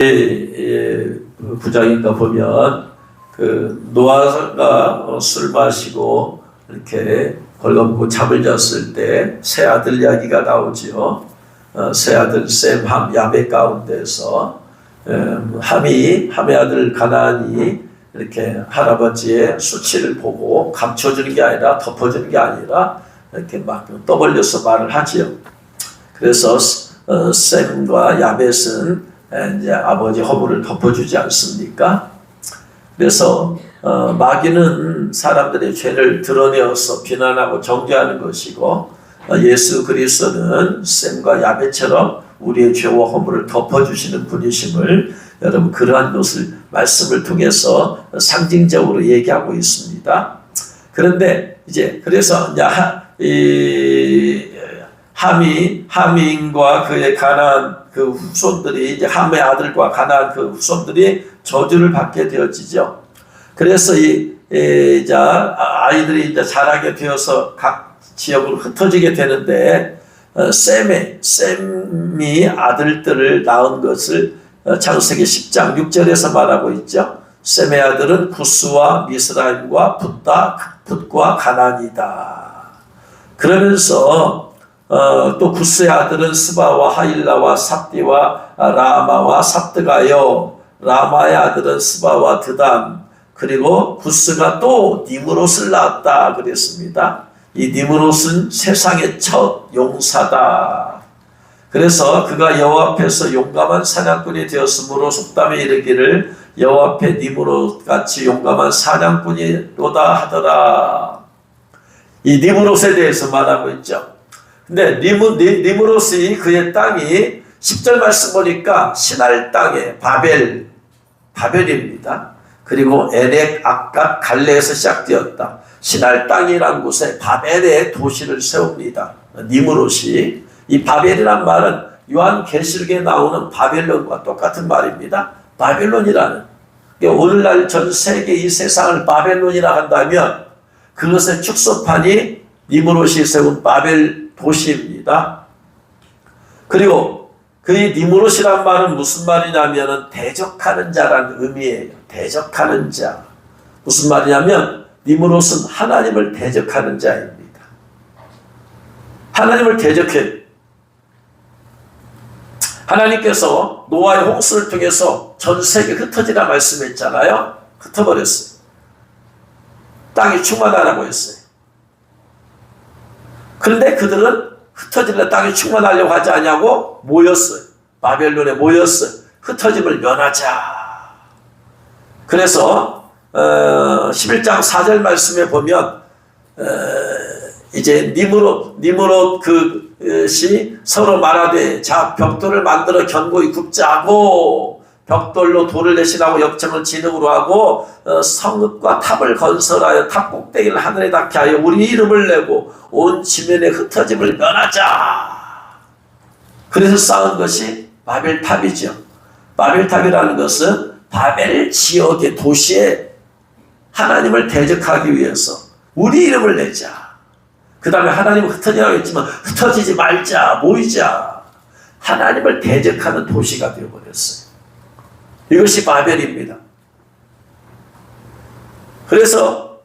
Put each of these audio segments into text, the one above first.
9장인가 보면 노아가 술 마시고 이렇게 벌거벗고 잠을 잤을 때 세 아들 이야기가 나오지요. 세 아들 셈, 함, 야벳 가운데서 함의 아들 가나안이 이렇게 할아버지의 수치를 보고 감춰주는 게 아니라 덮어주는 게 아니라 이렇게 막 떠벌려서 말을 하지요. 그래서 셈과 야벳은 이제 아버지 허물을 덮어주지 않습니까? 그래서 마귀는 사람들의 죄를 드러내어서 비난하고 정죄하는 것이고, 예수 그리스도는 셈과 야벳처럼 우리의 죄와 허물을 덮어주시는 분이심을 여러분 그러한 것을 말씀을 통해서 상징적으로 얘기하고 있습니다. 그런데 이제 그래서 함인과 그의 가나안 그 후손들이 이제 함의 아들과 가나안 그 후손들이 저주를 받게 되어지죠. 그래서 아이들이 이제 자라게 되어서 각 지역으로 흩어지게 되는데 셈이 아들들을 낳은 것을 창세기 10장 6절에서 말하고 있죠. 셈의 아들은 구스와 미스라임과 붓과 가나안이다. 그러면서 또 구스의 아들은 스바와 하일라와 삽디와 라마와 삽드가요. 라마의 아들은 스바와 드단, 그리고 구스가 또 니므롯을 낳았다 그랬습니다. 이 니므롯은 세상의 첫 용사다. 그래서 그가 여호와 앞에서 용감한 사냥꾼이 되었으므로 속담에 이르기를 여호와 앞에 니므롯같이 용감한 사냥꾼이로다 하더라. 이 니므롯에 대해서 말하고 있죠. 근데 니므롯이 그의 땅이 10절 말씀 보니까 신할 땅에 바벨입니다. 그리고 에렉, 악갓, 갈레에서 시작되었다. 신할 땅이란 곳에 바벨의 도시를 세웁니다. 니므롯이. 이 바벨이란 말은 요한계시록에 나오는 바벨론과 똑같은 말입니다. 바벨론이라는, 오늘날 전 세계 이 세상을 바벨론이라 한다면 그것의 축소판이 니므롯이 세운 바벨 도시입니다. 그리고 그의 니므롯이란 말은 무슨 말이냐면 대적하는 자라는 의미예요. 대적하는 자. 무슨 말이냐면 니므롯은 하나님을 대적하는 자입니다. 하나님을 대적해. 하나님께서 노아의 홍수를 통해서 전 세계 흩어지라 말씀했잖아요. 흩어버렸어요. 땅이 충만하라고 했어요. 그런데 그들은 흩어질래 땅이 충만하려고 하지 않냐고 모였어요. 바벨론에 모였어요. 흩어짐을 면하자. 그래서 11장 4절 말씀에 보면 이제 니므롯 그것이 서로 말하되 자 벽돌을 만들어 견고히 굽자 하고 벽돌로 돌을 내시라고 역청을 진흙으로 하고 성읍과 탑을 건설하여 탑 꼭대기를 하늘에 닿게 하여 우리 이름을 내고 온 지면의 흩어짐을 면하자. 그래서 쌓은 것이 바벨탑이죠. 바벨탑이라는 것은 바벨 지역의 도시에 하나님을 대적하기 위해서 우리 이름을 내자. 그 다음에 하나님은 흩어지라고 했지만 흩어지지 말자, 모이자. 하나님을 대적하는 도시가 되어버렸어요. 이것이 바벨입니다. 그래서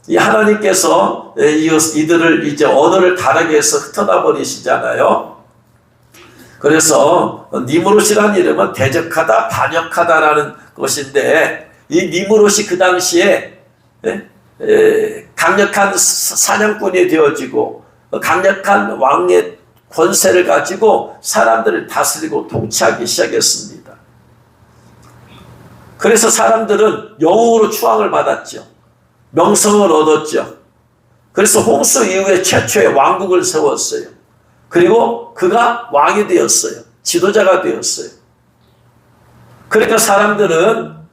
이 하나님께서 이들을 이제 언어를 다르게 해서 흩어나 버리시잖아요. 그래서 니므롯이라는 이름은 대적하다, 반역하다라는 것인데, 이 니므롯이 그 당시에 강력한 사냥꾼이 되어지고 강력한 왕의 권세를 가지고 사람들을 다스리고 통치하기 시작했습니다. 그래서 사람들은 영웅으로 추앙을 받았죠. 명성을 얻었죠. 그래서 홍수 이후에 최초의 왕국을 세웠어요. 그리고 그가 왕이 되었어요. 지도자가 되었어요. 그러니까 사람들은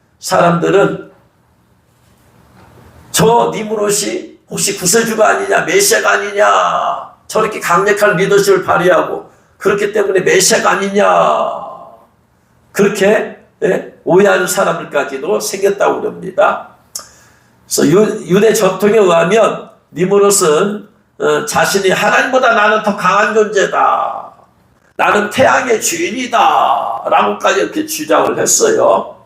저 니므롯이 혹시 구세주가 아니냐, 메시아가 아니냐, 저렇게 강력한 리더십을 발휘하고 그렇기 때문에 메시아가 아니냐, 그렇게 오해하는 사람들까지도 생겼다고 그럽니다. 그래서 유대 전통에 의하면 니므롯은 자신이 하나님보다 나는 더 강한 존재다. 나는 태양의 주인이다 라고까지 이렇게 주장을 했어요.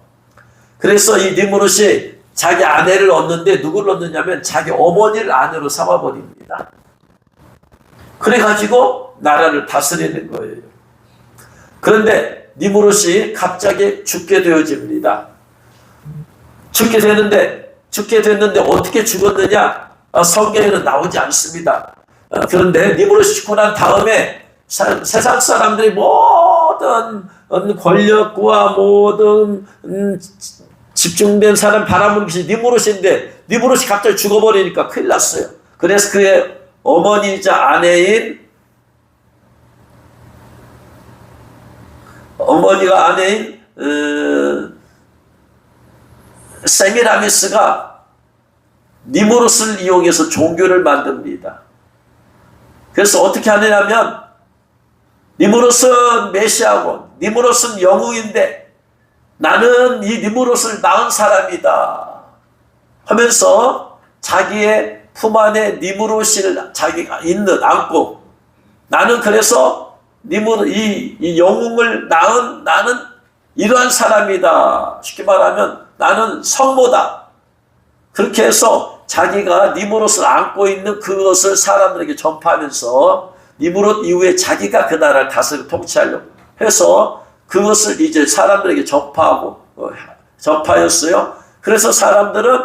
그래서 이 니므롯이 자기 아내를 얻는데 누구를 얻느냐면 자기 어머니를 아내로 삼아버립니다. 그래가지고 나라를 다스리는 거예요. 그런데 니므롯이 갑자기 죽게 되어집니다. 죽게 됐는데 어떻게 죽었느냐? 성경에는 나오지 않습니다. 그런데 니므롯이 죽고 난 다음에 세상 사람들이 모든 권력과 모든 집중된 사람 바라보는 것이 니므롯인데 니므롯이 갑자기 죽어버리니까 큰일 났어요. 그래서 그의 어머니이자 아내인 세미라미스가 니므롯을 이용해서 종교를 만듭니다. 그래서 어떻게 하느냐면 니므롯은 메시아고 니므롯은 영웅인데 나는 이 니므롯을 낳은 사람이다 하면서 자기의 품 안에 니므롯을 자기가 안고 나는 그래서 이 영웅을 낳은 나는 이러한 사람이다. 쉽게 말하면 나는 성모다. 그렇게 해서 자기가 니므롯을 안고 있는 그것을 사람들에게 전파하면서 니므롯 이후에 자기가 그 나라를 다스리고 통치하려고 해서 그것을 이제 사람들에게 전파였어요. 그래서 사람들은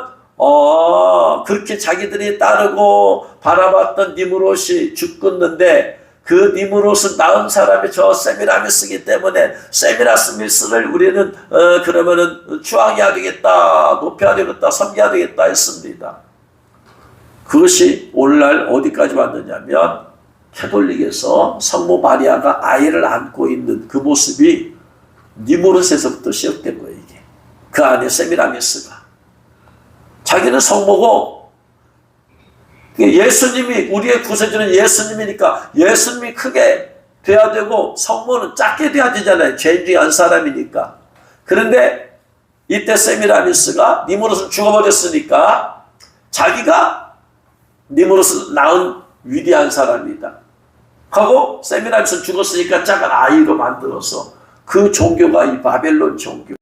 그렇게 자기들이 따르고 바라봤던 니므롯이 죽었는데 그 니므롯을 낳은 사람이 저 세미라미스이기 때문에 세미라미스를 우리는 그러면은 추앙해야 되겠다, 높여야 되겠다, 섬겨야 되겠다 했습니다. 그것이 오늘날 어디까지 왔느냐면 캐톨릭에서 성모 마리아가 아이를 안고 있는 그 모습이 니므롯에서부터 시작된 거예요. 이게 그 안에 세미라미스가 자기는 성모고 예수님이 우리의 구세주는 예수님이니까 예수님이 크게 돼야 되고 성모는 작게 돼야 되잖아요. 죄인 중에 한 사람이니까. 그런데 이때 세미라미스가 니므롯을 죽어버렸으니까 자기가 니므롯을 낳은 위대한 사람이다 하고 세미라미스는 죽었으니까 작은 아이로 만들어서 그 종교가 이 바벨론 종교예요.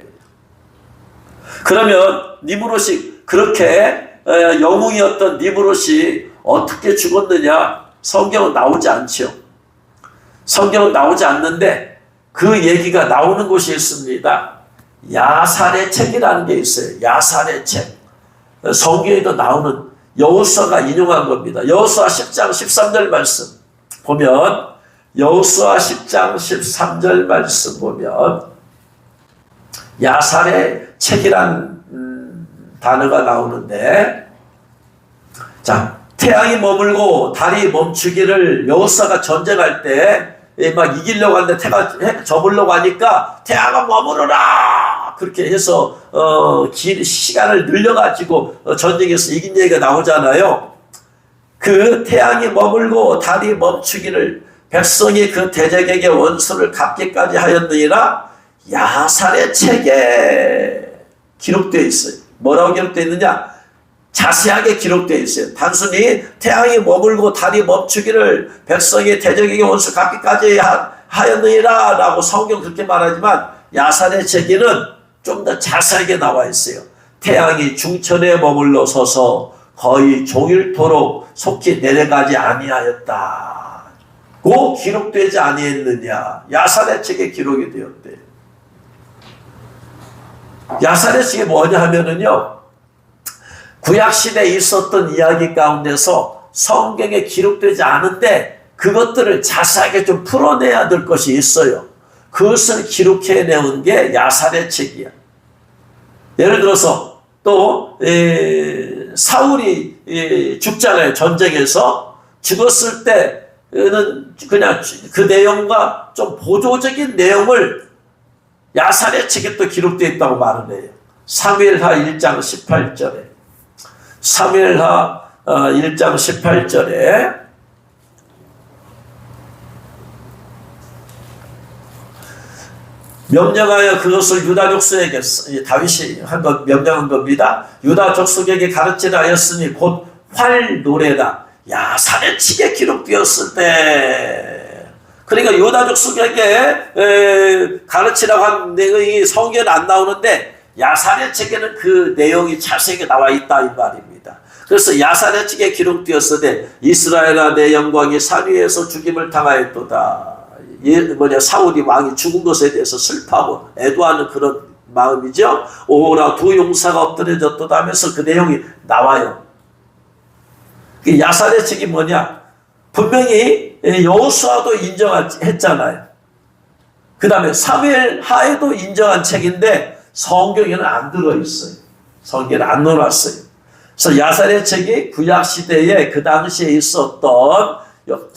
그러면 니므롯이 그렇게 영웅이었던 니므롯이 어떻게 죽었느냐? 성경은 나오지 않죠. 성경은 나오지 않는데 그 얘기가 나오는 곳이 있습니다. 야살의 책이라는 게 있어요. 야살의 책. 성경에도 나오는 여호수아가 인용한 겁니다. 여호수아 10장 13절 말씀 보면 여호수아 10장 13절 말씀 보면 야살의 책이란 단어가 나오는데 자 태양이 머물고 달이 멈추기를 여호수아가 전쟁할 때 막 이기려고 하는데 태가 저물려고 하니까 태양아 머무르라 그렇게 해서 시간을 늘려가지고 전쟁에서 이긴 얘기가 나오잖아요. 그 태양이 머물고 달이 멈추기를 백성이 그 대적에게 원수를 갚기까지 하였느니라 야살의 책에 기록되어 있어요. 뭐라고 기록되어 있느냐? 자세하게 기록되어 있어요. 단순히 태양이 머물고 달이 멈추기를 백성이 대적에게 원수 갚기까지 하였느니라 라고 성경 그렇게 말하지만 야살의 책에는 좀 더 자세하게 나와 있어요. 태양이 중천에 머물러 서서 거의 종일토록 속히 내려가지 아니하였다. 고 기록되지 아니했느냐. 야살의 책에 기록이 되었대요. 야살의 책이 뭐냐 하면은요. 구약시대에 있었던 이야기 가운데서 성경에 기록되지 않은데 그것들을 자세하게 좀 풀어내야 될 것이 있어요. 그것을 기록해내온 게 야살의 책이야. 예를 들어서 또 사울이 죽잖아요. 전쟁에서 죽었을 때는 그냥 그 내용과 좀 보조적인 내용을 야살의 책에 또 기록되어 있다고 말을 해요. 사무엘하 1장 18절에 사무엘하 1장 18절에 명령하여 그것을 유다 족속에게 다윗이 명령한 겁니다. 유다 족속에게 가르치라 하였으니 곧 활 노래다. 야살의 책에 기록되었을 때 그러니까 유다족 수백에 가르치라고 한 내용이 성경에 안 나오는데 야사렛 책에는 그 내용이 자세하게 나와 있다 이 말입니다. 그래서 야사렛 책에 기록되었으되 이스라엘아 내 영광이 산 위에서 죽임을 당하였도다. 사울이 왕이 죽은 것에 대해서 슬퍼하고 애도하는 그런 마음이죠. 오라 두 용사가 엎드려졌도다 하면서 그 내용이 나와요. 야사렛 책이 뭐냐? 분명히 여호수아도 인정했잖아요. 그 다음에 사무엘 하에도 인정한 책인데 성경에는 안 들어있어요. 성경에 안 넣어놨어요. 그래서 야사렛 책이 구약시대에 그 당시에 있었던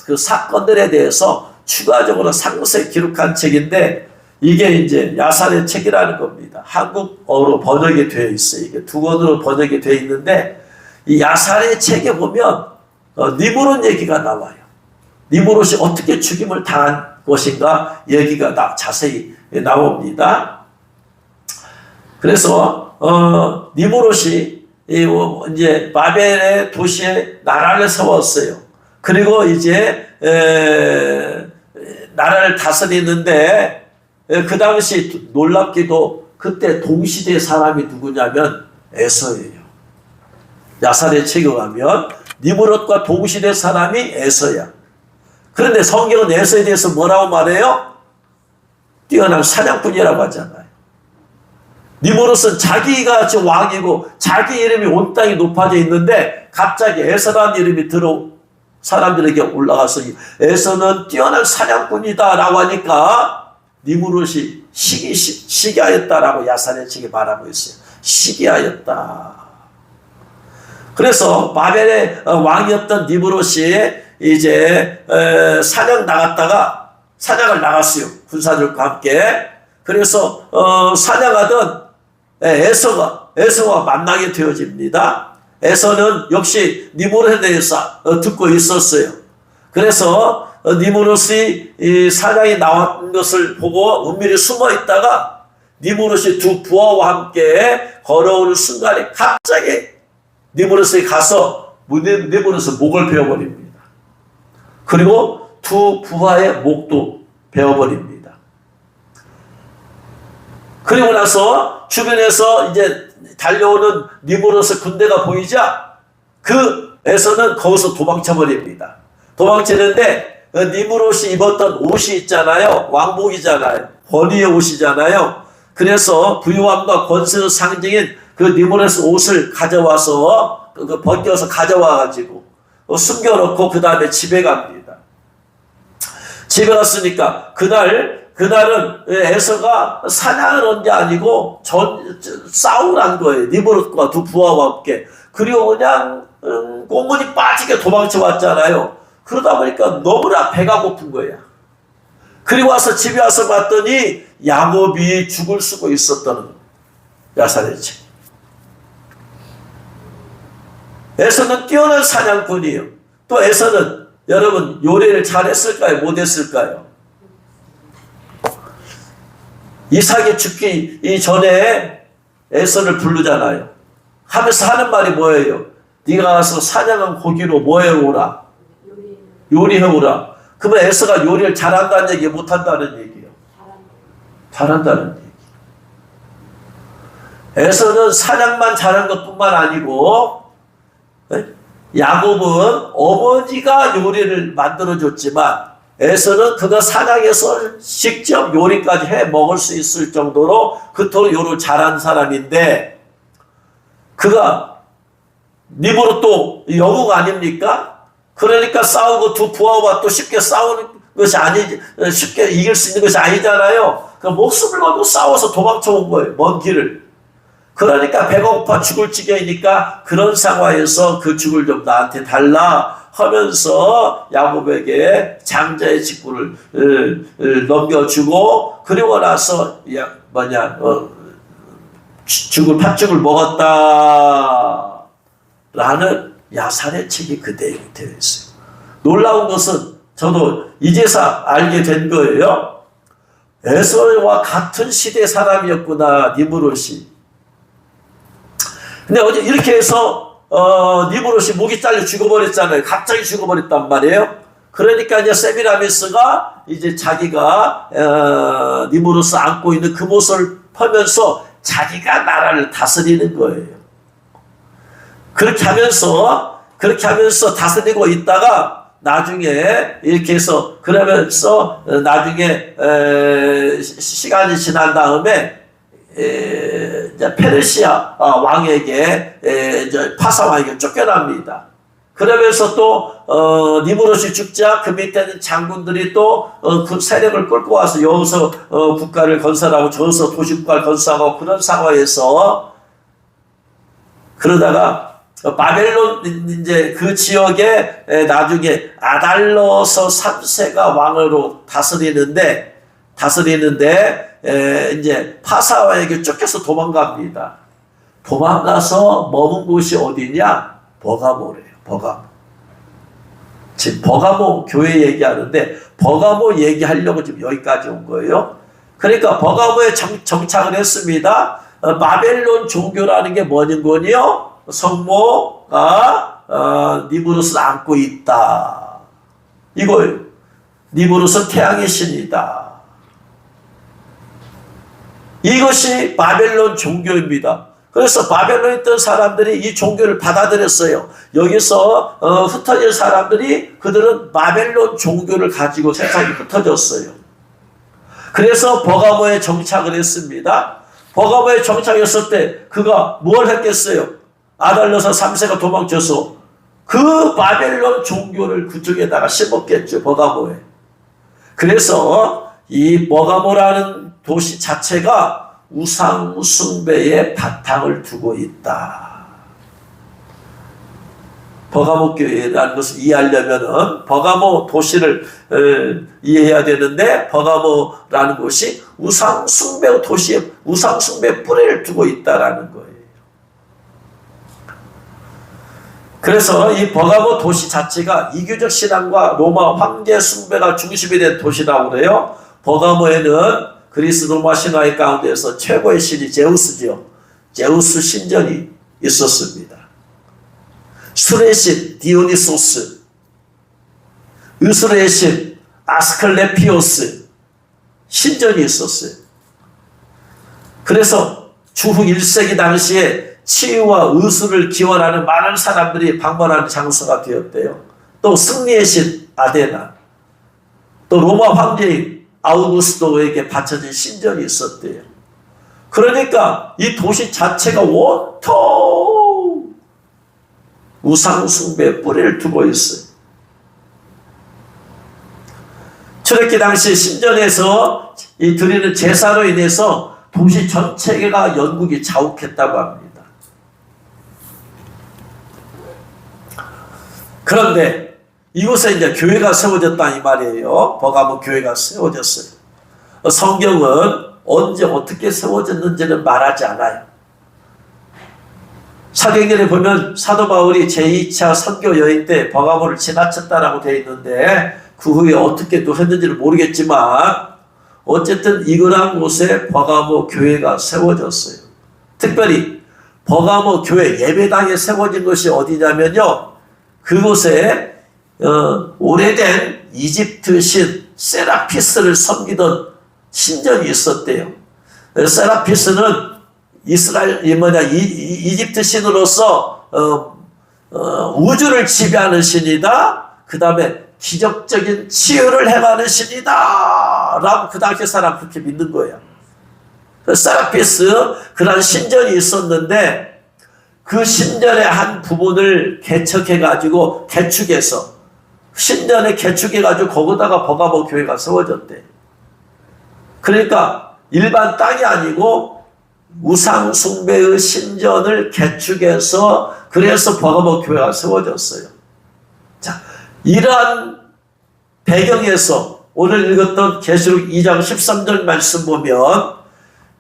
그 사건들에 대해서 추가적으로 상세히 기록한 책인데 이게 이제 야사렛 책이라는 겁니다. 한국어로 번역이 되어 있어요. 이게 두 권으로 번역이 되어 있는데 이 야사렛 책에 보면 니므롯 얘기가 나와요. 니므롯이 어떻게 죽임을 당한 것인가 얘기가 자세히 나옵니다. 그래서 니므롯이 이제 바벨의 도시에 나라를 세웠어요. 그리고 이제 나라를 다스리는데 그 당시 놀랍게도 그때 동시대 사람이 누구냐면 에서예요. 야사렛 책에 가면 니므롯과 동시대 사람이 에서야. 그런데 성경은 에서에 대해서 뭐라고 말해요? 뛰어난 사냥꾼이라고 하잖아요. 니므롯은 자기가 지금 왕이고 자기 이름이 온 땅에 높아져 있는데 갑자기 에서라는 이름이 사람들에게 올라가서 에서는 뛰어난 사냥꾼이다 라고 하니까 니므롯이 시기하였다라고 야사렛 책에 말하고 있어요. 시기하였다. 그래서 바벨의 왕이었던 니므롯이 이제 사냥을 나갔어요. 군사들과 함께. 그래서 사냥하던 에서와 만나게 되어집니다. 에서는 역시 니므롯에 대해서 듣고 있었어요. 그래서 니므롯이 이 사냥이 나온 것을 보고 은밀히 숨어 있다가 니므롯이 두 부하와 함께 걸어오는 순간에 갑자기 니므롯이 가서 니므롯의 목을 베어버립니다. 그리고 두 부하의 목도 베어버립니다. 그리고 나서 주변에서 이제 달려오는 니므롯의 군대가 보이자 그 에서는 거기서 도망쳐버립니다. 도망치는데 니므롯이 입었던 옷이 있잖아요. 왕복이잖아요. 권위의 옷이잖아요. 그래서 부유함과 권세의 상징인 그 니므롯의 옷을 가져와서 벗겨서 가져와가지고 숨겨놓고 그 다음에 집에 갑니다. 집에 갔으니까 그날은 에서가 사냥을 한 게 아니고 싸우란 거예요. 니므롯과 두 부하와 함께. 그리고 그냥 꽁무니 빠지게 도망쳐 왔잖아요. 그러다 보니까 너무나 배가 고픈 거야. 그리고 와서 집에 와서 봤더니 야곱이 죽을 쓰고 있었던 야사렛 책. 에서는 뛰어난 사냥꾼이에요. 또 에서는 여러분 요리를 잘했을까요? 못했을까요? 이삭이 죽기 이전에 에서를 부르잖아요. 하면서 하는 말이 뭐예요? 네가 가서 사냥한 고기로 뭐 해오라? 요리해오라. 그러면 에서가 요리를 잘한다는 얘기 못한다는 얘기예요? 잘한다는 얘기. 에서는 사냥만 잘한 것뿐만 아니고 야곱은 어머니가 요리를 만들어줬지만 에서는 그가 사냥해서 직접 요리까지 해 먹을 수 있을 정도로 그토록 요리를 잘한 사람인데 그가 니므롯도 영웅 아닙니까? 그러니까 싸우고 두 부하와 또 쉽게 싸우는 것이 쉽게 이길 수 있는 것이 아니잖아요. 그 목숨을 걸고 싸워서 도망쳐 온 거예요. 먼 길을. 그러니까 배가 고파 죽을 지경이니까 그런 상황에서 그 죽을 좀 나한테 달라 하면서 야곱에게 장자의 직분을 넘겨주고 그리고 나서 팥죽을 먹었다 라는 야사렛 책이 그 내용이 되어 있어요. 놀라운 것은 저도 이제서 알게 된 거예요. 에서와 같은 시대 사람이었구나 니므롯이. 근데 어제 이렇게 해서 니므롯이 목이 잘려 죽어버렸잖아요. 갑자기 죽어버렸단 말이에요. 그러니까 이제 세미라미스가 이제 자기가 니무롯을 안고 있는 그 모습을 보면서 자기가 나라를 다스리는 거예요. 그렇게 하면서 다스리고 있다가 나중에 이렇게 해서 그러면서 나중에 시간이 지난 다음에 이제 페르시아 왕에게 파사 왕에게 쫓겨납니다. 그러면서 또 니무롯이 죽자 그 밑에 있는 장군들이 또 그 세력을 끌고 와서 여기서 국가를 건설하고 저기서 도시국가를 건설하고 그런 상황에서 그러다가 바벨론 이제 그 지역에 나중에 아달러서 3세가 왕으로 다스리는데 이제 파사와에게 쫓겨서 도망갑니다. 도망가서 머문 곳이 어디냐? 버가모래요. 버가모. 지금 버가모 교회 얘기하는데 버가모 얘기하려고 지금 여기까지 온 거예요. 그러니까 버가모에 정착을 했습니다. 바벨론 종교라는 게 뭐냐면요, 성모가 니무롯을 안고 있다. 이거예요. 니무롯은 태양의 신이다. 이것이 바벨론 종교입니다. 그래서 바벨론에 있던 사람들이 이 종교를 받아들였어요. 여기서 흩어진 사람들이 그들은 바벨론 종교를 가지고 세상이 흩어졌어요. 그래서 버가모에 정착을 했습니다. 버가모에 정착했을 때 그가 뭘 했겠어요? 아달러서 3세가 도망쳐서 그 바벨론 종교를 그쪽에다가 심었겠죠. 버가모에. 그래서 이 버가모라는 도시 자체가 우상 숭배의 바탕을 두고 있다. 버가모 교회라는 것을 이해하려면은 버가모 도시를 이해해야 되는데, 버가모라는 곳이 우상 숭배 도시에 우상 숭배 뿌리를 두고 있다라는 거예요. 그래서 이 버가모 도시 자체가 이교적 신앙과 로마 황제 숭배가 중심이 된 도시라고 그래요. 버가모에는 그리스 로마 신화의 가운데서 최고의 신이 제우스죠. 제우스 신전이 있었습니다. 술의 신 디오니소스, 의술의 신 아스클레피오스 신전이 있었어요. 그래서 주후 1세기 당시에 치유와 의술을 기원하는 많은 사람들이 방문하는 장소가 되었대요. 또 승리의 신 아데나, 또 로마 황제인 아우구스토에게 바쳐진 신전이 있었대요. 그러니까 이 도시 자체가 온통 우상 숭배의 뿌리를 두고 있어요. 출애굽기 당시 신전에서 이 드리는 제사로 인해서 도시 전체가 영국이 자욱했다고 합니다. 그런데 이곳에 이제 교회가 세워졌다 이 말이에요. 버가모 교회가 세워졌어요. 성경은 언제 어떻게 세워졌는지는 말하지 않아요. 사도행전에 보면 사도 바울이 제2차 선교 여행 때 버가모를 지나쳤다라고 되어 있는데 그 후에 어떻게 또 했는지는 모르겠지만 어쨌든 이거란 곳에 버가모 교회가 세워졌어요. 특별히 버가모 교회 예배당에 세워진 것이 어디냐면요, 그곳에 오래된 이집트 신 세라피스를 섬기던 신전이 있었대요. 세라피스는 이집트 신으로서 우주를 지배하는 신이다. 그 다음에 기적적인 치유를 행하는 신이다 라고 그 당시 사람 그렇게 믿는 거예요. 세라피스 그런 신전이 있었는데 그 신전의 한 부분을 개척해가지고 개축해서 신전에 개축해가지고 거기다가 버가모 교회가 세워졌대. 그러니까 일반 땅이 아니고 우상 숭배의 신전을 개축해서 그래서 버가모 교회가 세워졌어요. 자, 이러한 배경에서 오늘 읽었던 계시록 2장 13절 말씀 보면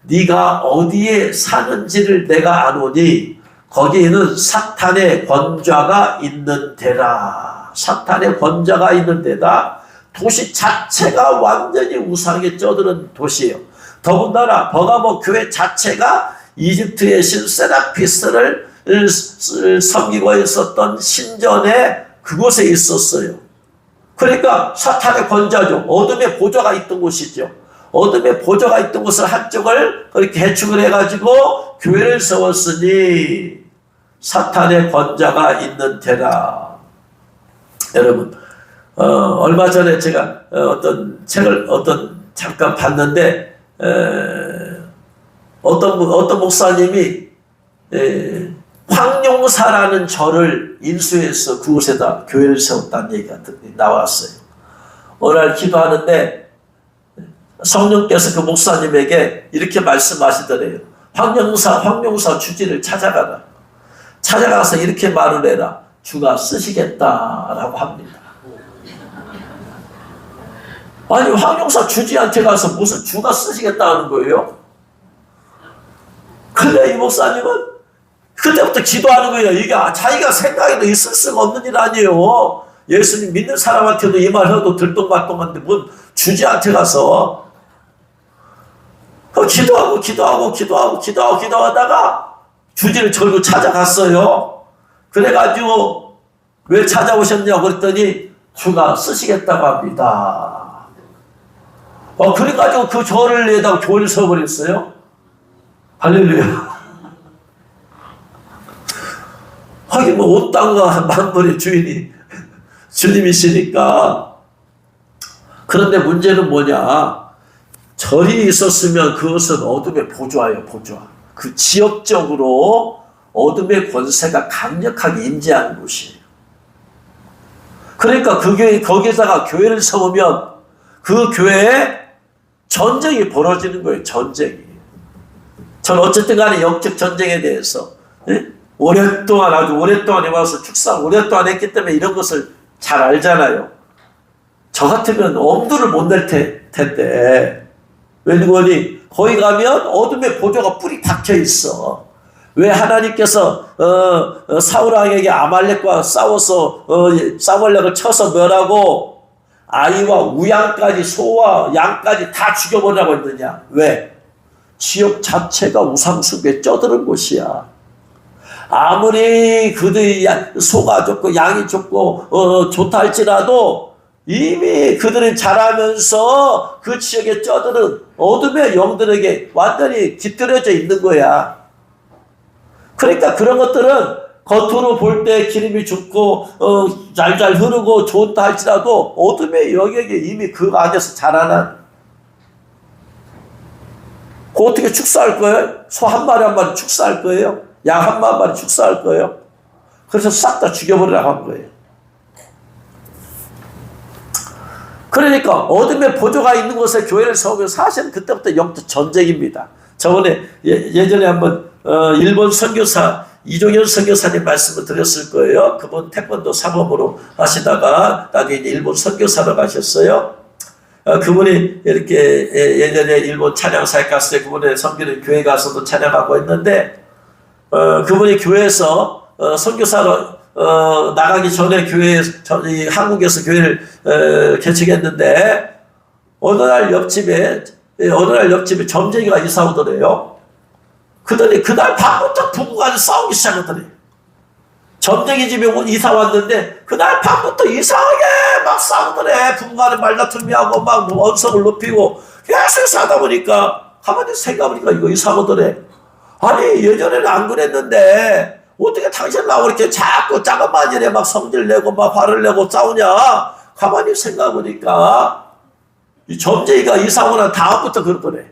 네가 어디에 사는지를 내가 아노니 거기에는 사탄의 권좌가 있는 데라. 사탄의 권좌가 있는 데다. 도시 자체가 완전히 우상에 쩌드는 도시예요. 더군다나 버가모 교회 자체가 이집트의 신 세라피스를 섬기고 있었던 신전에 그곳에 있었어요. 그러니까 사탄의 권좌죠. 어둠의 보좌가 있던 곳이죠. 어둠의 보좌가 있던 곳을 한쪽을 그렇게 해축을 해가지고 교회를 세웠으니 사탄의 권좌가 있는 데라. 여러분, 얼마 전에 제가 어떤 책을 잠깐 봤는데 어떤 목사님이 황룡사라는 절을 인수해서 그곳에다 교회를 세웠다는 얘기가 나왔어요. 어느 날 기도하는데 성령께서 그 목사님에게 이렇게 말씀하시더래요. 황룡사 주지를 찾아가라. 찾아가서 이렇게 말을 해라. 주가 쓰시겠다라고 합니다. 아니 황룡사 주지한테 가서 무슨 주가 쓰시겠다는 거예요? 근데 이 목사님은 그때부터 기도하는 거예요. 이게 자기가 생각해도 있을 수가 없는 일 아니에요. 예수님 믿는 사람한테도 이 말 해도 들똥말똥한데 뭔 주지한테 가서 기도하다가 주지를 절고 찾아갔어요. 그래가지고 왜 찾아오셨냐고 그랬더니 주가 쓰시겠다고 합니다. 그래가지고 그 절을 내다가 교회를 세워버렸어요. 할렐루야. 하긴 뭐 온 땅과 만물의 주인이 주님이시니까. 그런데 문제는 뭐냐? 절이 있었으면 그것은 어둠의 보좌예요, 보좌. 그 지역적으로 어둠의 권세가 강력하게 임재하는 곳이에요. 그러니까 거기에다가 교회를 세우면 그 교회에 전쟁이 벌어지는 거예요, 전쟁이. 전 어쨌든 간에 영적 전쟁에 대해서 아주 오랫동안 해와서 축사 오랫동안 했기 때문에 이런 것을 잘 알잖아요. 저 같으면 엄두를 못 낼 텐데. 왜냐하면 거기 가면 어둠의 보좌가 뿌리 박혀 있어. 왜 하나님께서 사울왕에게 아말렉과 싸워서 사울렉을 쳐서 멸하고 아이와 우양까지 소와 양까지 다 죽여버리라고 했느냐? 왜? 지역 자체가 우상숭배에 쩌드는 곳이야. 아무리 그들이 소가 좋고 양이 좋고 좋다 할지라도 이미 그들은 자라면서 그 지역에 쩌드는 어둠의 영들에게 완전히 깃들여져 있는 거야. 그러니까 그런 것들은 겉으로 볼 때 기름이 좋고 잘잘 흐르고 좋다 할지라도 어둠의 영역에 이미 그 안에서 자라난. 그 어떻게 축사할 거예요? 소 한 마리 축사할 거예요? 양 한 마리 축사할 거예요? 그래서 싹 다 죽여버리라고 한 거예요. 그러니까 어둠의 보좌가 있는 곳에 교회를 세우면 사실은 그때부터 영적 전쟁입니다. 저번에 예전에 한번 일본 선교사 이종현 선교사님 말씀을 드렸을 거예요. 그분 태권도 사범으로 하시다가 나중에 일본 선교사로 가셨어요. 그분이 이렇게 예전에 일본 찬양사에 갔을 때 그분의 섬기는 교회 가서도 찬양하고 했는데 그분이 교회에서 선교사로 나가기 전에 한국에서 교회를 개척했는데 어느 날 옆집에 점쟁이가 이사 오더래요. 그러더니 그날 밤부터 부부가 싸우기 시작하더래요. 점쟁이 집에 이사 왔는데 그날 밤부터 이상하게 막 싸우더래. 부부간에 말다툼이하고 막 언성을 높이고 계속 싸다 보니까 가만히 생각해보니까 이거 이상하더래. 아니 예전에는 안 그랬는데 어떻게 당신 나하고 이렇게 자꾸 작은 일에 막 성질 내고 막 화를 내고 싸우냐. 가만히 생각해보니까 이 점쟁이가 이사 오는 다음부터 그러더래.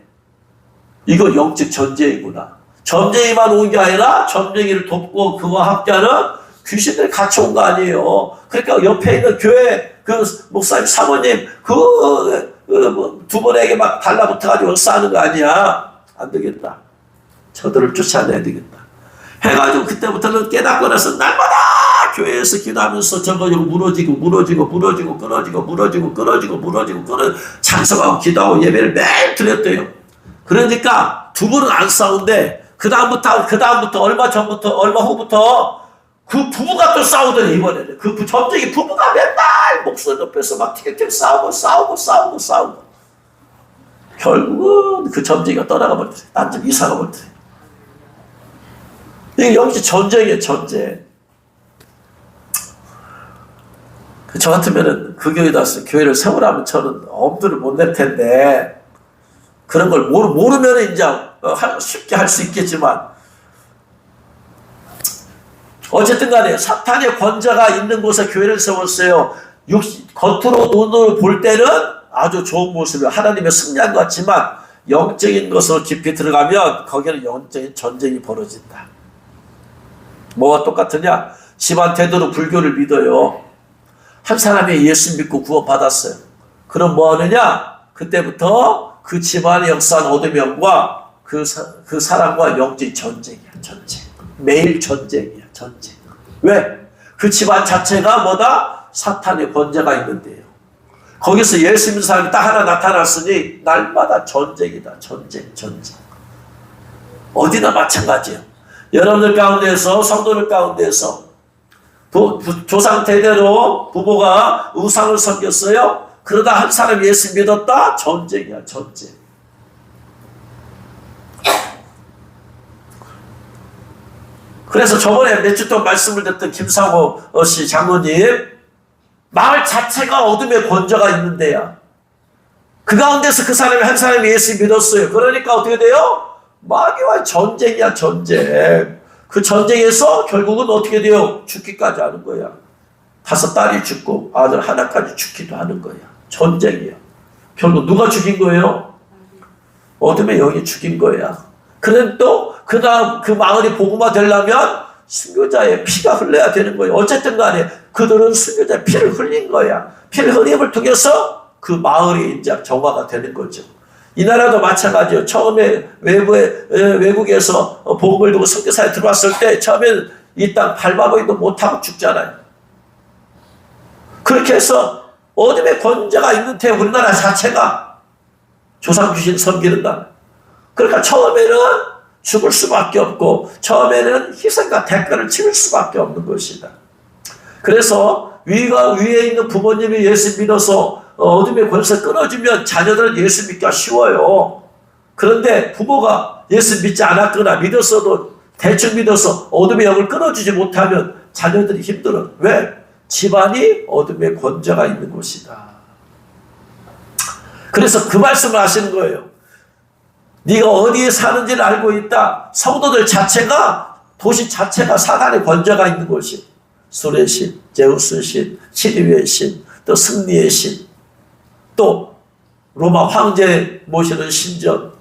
이거 영적 전쟁이구나. 점쟁이만 온 게 아니라 점쟁이를 돕고 그와 함께하는 귀신들이 같이 온 거 아니에요. 그러니까 옆에 있는 교회 그 목사님 사모님 두 분에게 막 달라붙어가지고 싸우는 거 아니야. 안 되겠다. 저들을 쫓아내야 되겠다. 해가지고 그때부터는 깨닫고 나서 날마다 교회에서 기도하면서 저거 무너지고 찬성하고 기도하고 예배를 매일 드렸대요. 그러니까 두 분은 안 싸운데 그 다음부터 얼마 후부터 그 부부가 또 싸우더니 이번에는 그 점쟁이 부부가 맨날 목소리 높여서 막 티격태격 싸우고 결국은 그 점쟁이가 떠나가 버렸어요. 딴 집 이사가 버렸어요. 이게 영적 전쟁이에요, 전쟁. 저 같으면은 그 교회에 가서 교회를 세우라면 저는 엄두를 못 낼 텐데, 그런 걸 모르면 이제 쉽게 할 수 있겠지만, 어쨌든 간에 사탄의 권자가 있는 곳에 교회를 세웠어요. 겉으로 눈으로 볼 때는 아주 좋은 모습이에요. 하나님의 승리한 것 같지만 영적인 것으로 깊이 들어가면 거기는 영적인 전쟁이 벌어진다. 뭐가 똑같으냐? 집안 대대로 불교를 믿어요. 한 사람이 예수 믿고 구원받았어요. 그럼 뭐 하느냐? 그때부터 그 집안의 역사한 어둠의 영과 그 사람과 영적인 전쟁이야. 전쟁. 매일 전쟁이야. 전쟁. 왜? 그 집안 자체가 뭐다? 사탄의 권자가 있는데요. 거기서 예수 믿는 사람이 딱 하나 나타났으니 날마다 전쟁이다. 전쟁. 어디나 마찬가지예요. 여러분들 가운데서, 성도들 가운데서 조상 대대로 부모가 우상을 섬겼어요. 그러다 한 사람이 예수 믿었다? 전쟁이야. 전쟁. 그래서 저번에 몇 주 동안 말씀을 듣던 김상호 씨 장로님, 마을 자체가 어둠의 권자가 있는데요. 그 가운데서 그 사람이 한 사람이 예수 믿었어요. 그러니까 어떻게 돼요? 마귀와 전쟁이야. 전쟁. 그 전쟁에서 결국은 어떻게 돼요? 죽기까지 하는 거야. 5딸이 죽고 아들 하나까지 죽기도 하는 거야. 전쟁이야. 결국 누가 죽인 거예요? 어둠의 영이 죽인 거야. 그런데 또 그다음 그 마을이 복음화 되려면 순교자의 피가 흘러야 되는 거예요. 어쨌든 간에 그들은 순교자의 피를 흘린 거야. 피를 흘림을 통해서 그 마을이 이제 정화가 되는 거죠. 이 나라도 마찬가지예요. 처음에 외국에서 복음을 두고 선교사에 들어왔을 때 처음에는 이 땅 밟아보지도 못하고 죽잖아요. 그렇게 해서 어둠의 권자가 있는 데 우리나라 자체가 조상 귀신 섬기는 나라. 그러니까 처음에는 죽을 수밖에 없고 처음에는 희생과 대가를 치를 수밖에 없는 것이다. 그래서 위에 있는 부모님이 예수 믿어서 어둠의 권세 끊어주면 자녀들은 예수 믿기가 쉬워요. 그런데 부모가 예수 믿지 않았거나 믿었어도 대충 믿어서 어둠의 영을 끊어주지 못하면 자녀들이 힘들어. 왜? 집안이 어둠의 권자가 있는 곳이다. 그래서 그 말씀을 하시는 거예요. 네가 어디에 사는지를 알고 있다. 성도들 자체가, 도시 자체가 사단의 권자가 있는 곳이. 술의 신, 제우스의 신, 치리의 신, 또 승리의 신, 또 로마 황제 모시는 신전.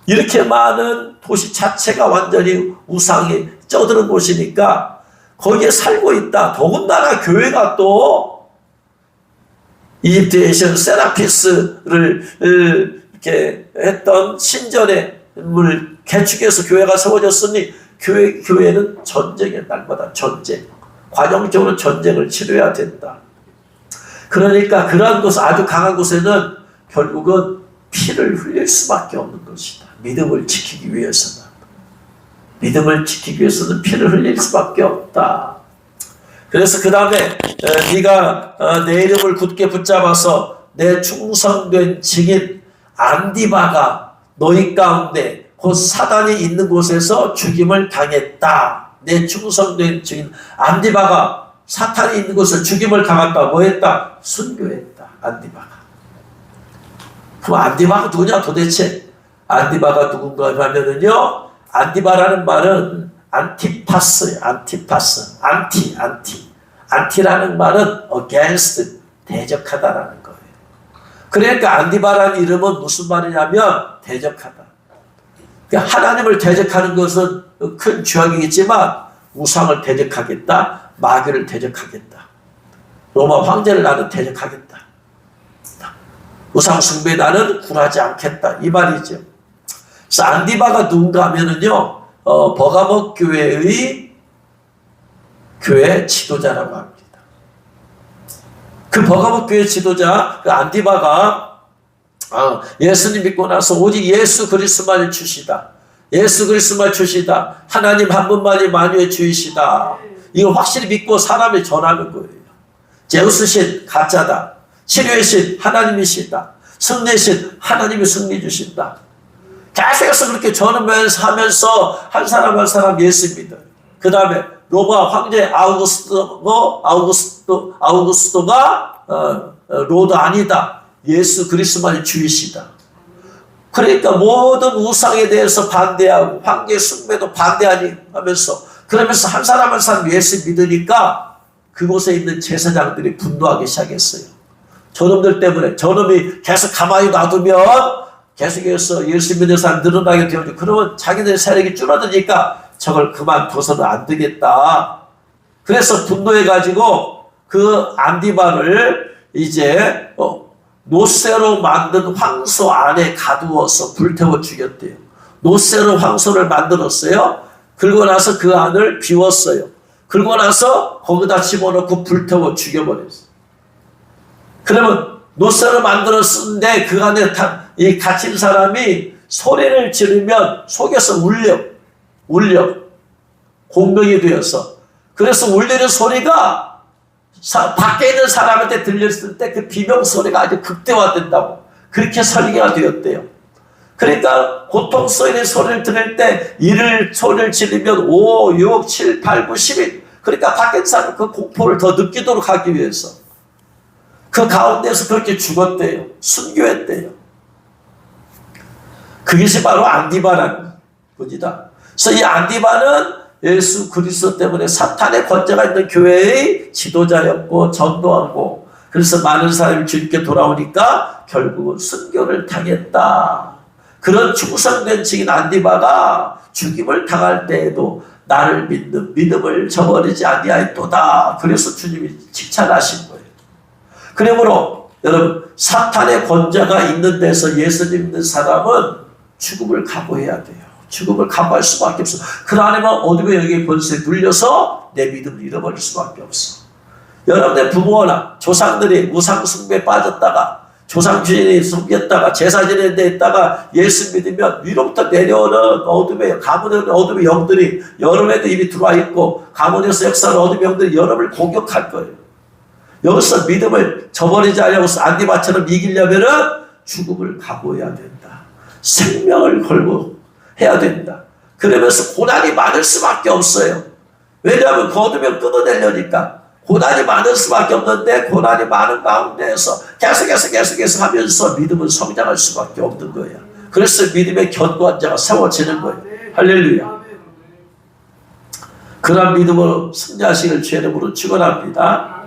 이렇게 많은 도시 자체가 완전히 우상이 쩌드는 곳이니까 거기에 살고 있다. 더군다나 교회가 또 이집트에이션 세라피스를 이렇게 했던 신전의 물 개축해서 교회가 세워졌으니 교회는 전쟁의 날마다 전쟁. 관용적으로 전쟁을 치러야 된다. 그러니까 그러한 곳, 아주 강한 곳에는 결국은 피를 흘릴 수밖에 없는 것이다. 믿음을 지키기 위해서는. 믿음을 지키기 위해서는 피를 흘릴 수밖에 없다. 그래서 그 다음에 네가 내 이름을 굳게 붙잡아서 내 충성된 증인 안디바가 너희 가운데 곧 사단이 있는 곳에서 죽임을 당했다. 내 충성된 증인 안디바가 사탄이 있는 곳을 죽임을 당했다. 뭐 했다? 순교했다. 안디바가. 그럼 안디바가 누구냐 도대체? 안디바가 누군가 하면은요, 안디바라는 말은 안티파스예요. 안티파스. 안티라는 말은 against, 대적하다라는 거예요. 그러니까 안디바라는 이름은 무슨 말이냐면 대적하다. 그러니까 하나님을 대적하는 것은 큰 죄악이겠지만 우상을 대적하겠다. 마귀를 대적하겠다. 로마 황제를 나는 대적하겠다. 우상 숭배 나는 굴하지 않겠다. 이 말이죠. 그래서 안디바가 누군가 하면은요, 버가목 교회의 교회 지도자라고 합니다. 그 버가목 교회 지도자, 그 안디바가 예수님 믿고 나서 오직 예수 그리스도만을 주시다. 예수 그리스도만 주시다. 하나님 한 분만이 만유의 주이시다. 이걸 확실히 믿고 사람에 전하는 거예요. 제우스 신 가짜다. 치료의 신 하나님이시다. 승리의 신 하나님이 승리 주신다. 계속해서 그렇게 전하면서 하면서 한 사람 한 사람 예수 믿어요. 그 다음에 로마 황제 아우구스토가 로드 아니다. 예수 그리스도만이 주이시다. 그러니까 모든 우상에 대해서 반대하고 황제 숭배도 반대하면서 그러면서 한 사람 한 사람 예수 믿으니까 그곳에 있는 제사장들이 분노하기 시작했어요. 저놈들 때문에 저놈이 계속 가만히 놔두면 계속해서 예수 믿는 사람 늘어나게 되어져. 그러면 자기들 세력이 줄어드니까 저걸 그만둬서는 안 되겠다. 그래서 분노해가지고 그 안디바를 이제 노쇠로 만든 황소 안에 가두어서 불태워 죽였대요. 노쇠로 황소를 만들었어요. 그러고 나서 그 안을 비웠어요. 그러고 나서 거기다 집어넣고 불태워 죽여버렸어요. 그러면 노쇠로 만들었는데 그 안에 이 갇힌 사람이 소리를 지르면 속에서 울려 공명이 되어서, 그래서 울리는 소리가 밖에 있는 사람한테 들렸을 때 그 비명 소리가 아주 극대화된다고 그렇게 설계가 되었대요. 그러니까 고통 소리의 소리를 들을 때 이를 소리를 지르면 5, 6, 7, 8, 9, 11, 그러니까 밖에 있는 사람은 그 공포를 더 느끼도록 하기 위해서 그 가운데서 그렇게 죽었대요. 순교했대요. 그것이 바로 안디바라는 분이다. 그래서 이 안디바는 예수 그리스도 때문에 사탄의 권세가 있는 교회의 지도자였고 전도하고, 그래서 많은 사람이 주님께 돌아오니까 결국은 순교를 당했다. 그런 충성된 증인 안디바가 죽임을 당할 때에도 나를 믿는 믿음을 저버리지 아니하였도다. 그래서 주님이 칭찬하신 거예요. 그러므로 여러분, 사탄의 권세가 있는 데서 예수님 믿는 사람은 죽음을 각오해야 돼요. 죽음을 각오할 수밖에 없어. 그러려면 어둠의 영의 권세에 눌려서 내 믿음을 잃어버릴 수밖에 없어. 여러분의 부모나 조상들이 우상 숭배에 빠졌다가 조상주의에 숨겼다가 제사 지내는 데 있다가 예수 믿으면 위로부터 내려오는 가문의 어둠의 영들이 여러분에도 이미 들어와 있고 가문에서 역사하는 어둠의 영들이 여러분을 공격할 거예요. 여기서 믿음을 저버리지 않으려고 안디바처럼 이기려면은 죽음을 각오해야 된다. 생명을 걸고 해야 된다. 그러면서 고난이 많을 수밖에 없어요. 왜냐하면 거두면 끊어내려니까. 고난이 많을 수밖에 없는데 고난이 많은 가운데에서 계속해서 하면서 믿음은 성장할 수밖에 없는 거예요. 그래서 믿음의 견고한 자가 세워지는 거예요. 할렐루야. 그런 믿음으로 승리하시길 주의 이름으로 축원합니다.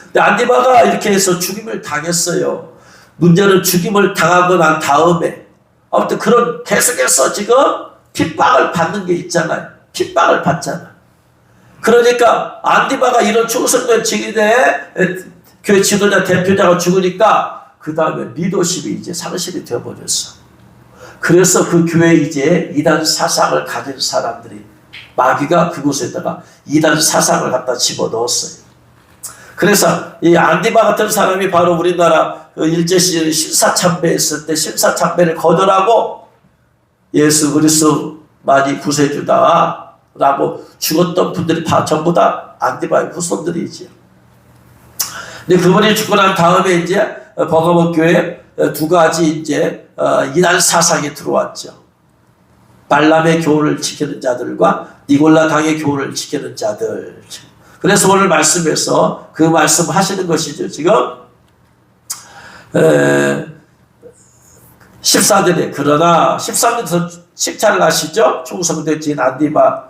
근데 안디바가 이렇게 해서 죽임을 당했어요. 문제는 죽임을 당하고 난 다음에 아무튼 그런 계속해서 지금 핍박을 받는 게 있잖아요. 핍박을 받잖아. 그러니까 안디바가 이런 충성된 증인의 교회 지도자 대표자가 죽으니까 그 다음에 리더십이 이제 상실이 되어버렸어. 그래서 그 교회에 이제 이단 사상을 가진 사람들이 마귀가 그곳에다가 이단 사상을 갖다 집어넣었어요. 그래서 이 안디바 같은 사람이 바로 우리나라 일제시절에 신사참배했을 때 신사참배를 거절하고 예수 그리스도만이 구세주다 라고 죽었던 분들이 전부 다 안디바의 후손들이지. 근데 그분이 죽고 난 다음에 이제 버가모 교회에 두 가지 이제 이단 사상이 들어왔죠. 발람의 교훈을 지키는 자들과 니골라 당의 교훈을 지키는 자들. 그래서 오늘 말씀에서 그 말씀 하시는 것이죠. 지금 14절에 그러나 13절에서 칭찬을 하시죠. 충성된 증인 안디바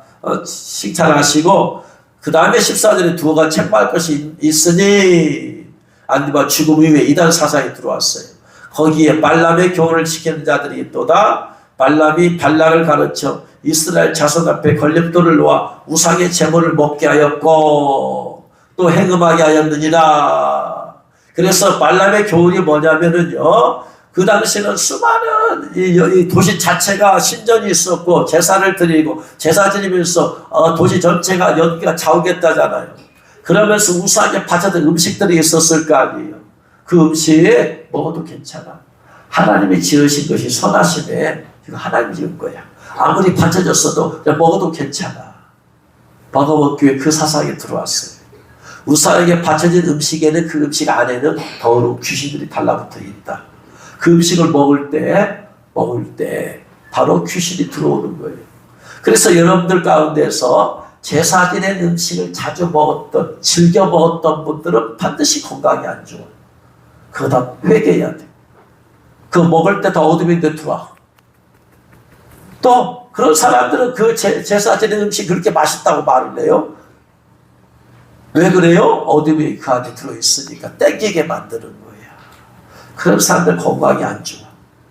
칭찬을 하시고 그 다음에 14절에 두어가 책망할 것이 있으니 안디바 죽음 이후에 이단 사상이 들어왔어요. 거기에 발람의 교훈을 지키는 자들이 있도다. 발람이 발락을 가르쳐 이스라엘 자손 앞에 걸림돌을 놓아 우상의 제물을 먹게 하였고 또 행음하게 하였느니라. 그래서 발람의 교훈이 뭐냐면은요, 그 당시는 수많은 이 도시 자체가 신전이 있었고 제사를 드리고 제사 드리면서 도시 전체가 연기가 차오겠다잖아요. 그러면서 우상에 바쳐진 음식들이 있었을 거 아니에요. 그 음식 먹어도 괜찮아. 하나님이 지으신 것이 선하심에 이거 하나님이 지은 거야. 아무리 바쳐졌어도 먹어도 괜찮아. 버가모 교회 그 사상이 들어왔어요. 우상에게 바쳐진 음식에는 그 음식 안에는 더러운 귀신들이 달라붙어 있다. 그 음식을 먹을 때 바로 귀신이 들어오는 거예요. 그래서 여러분들 가운데서 제사 지낸 음식을 자주 먹었던, 즐겨 먹었던 분들은 반드시 건강이 안 좋아요. 그거 다 회개해야 돼. 그거 먹을 때 다 어둠이 되더라. 또 그런 사람들은 그 제사 지낸 음식 그렇게 맛있다고 말을 해요. 왜 그래요? 어둠이 그 안에 들어있으니까 땡기게 만드는 거예요. 그런 사람들 건강이 안 좋아.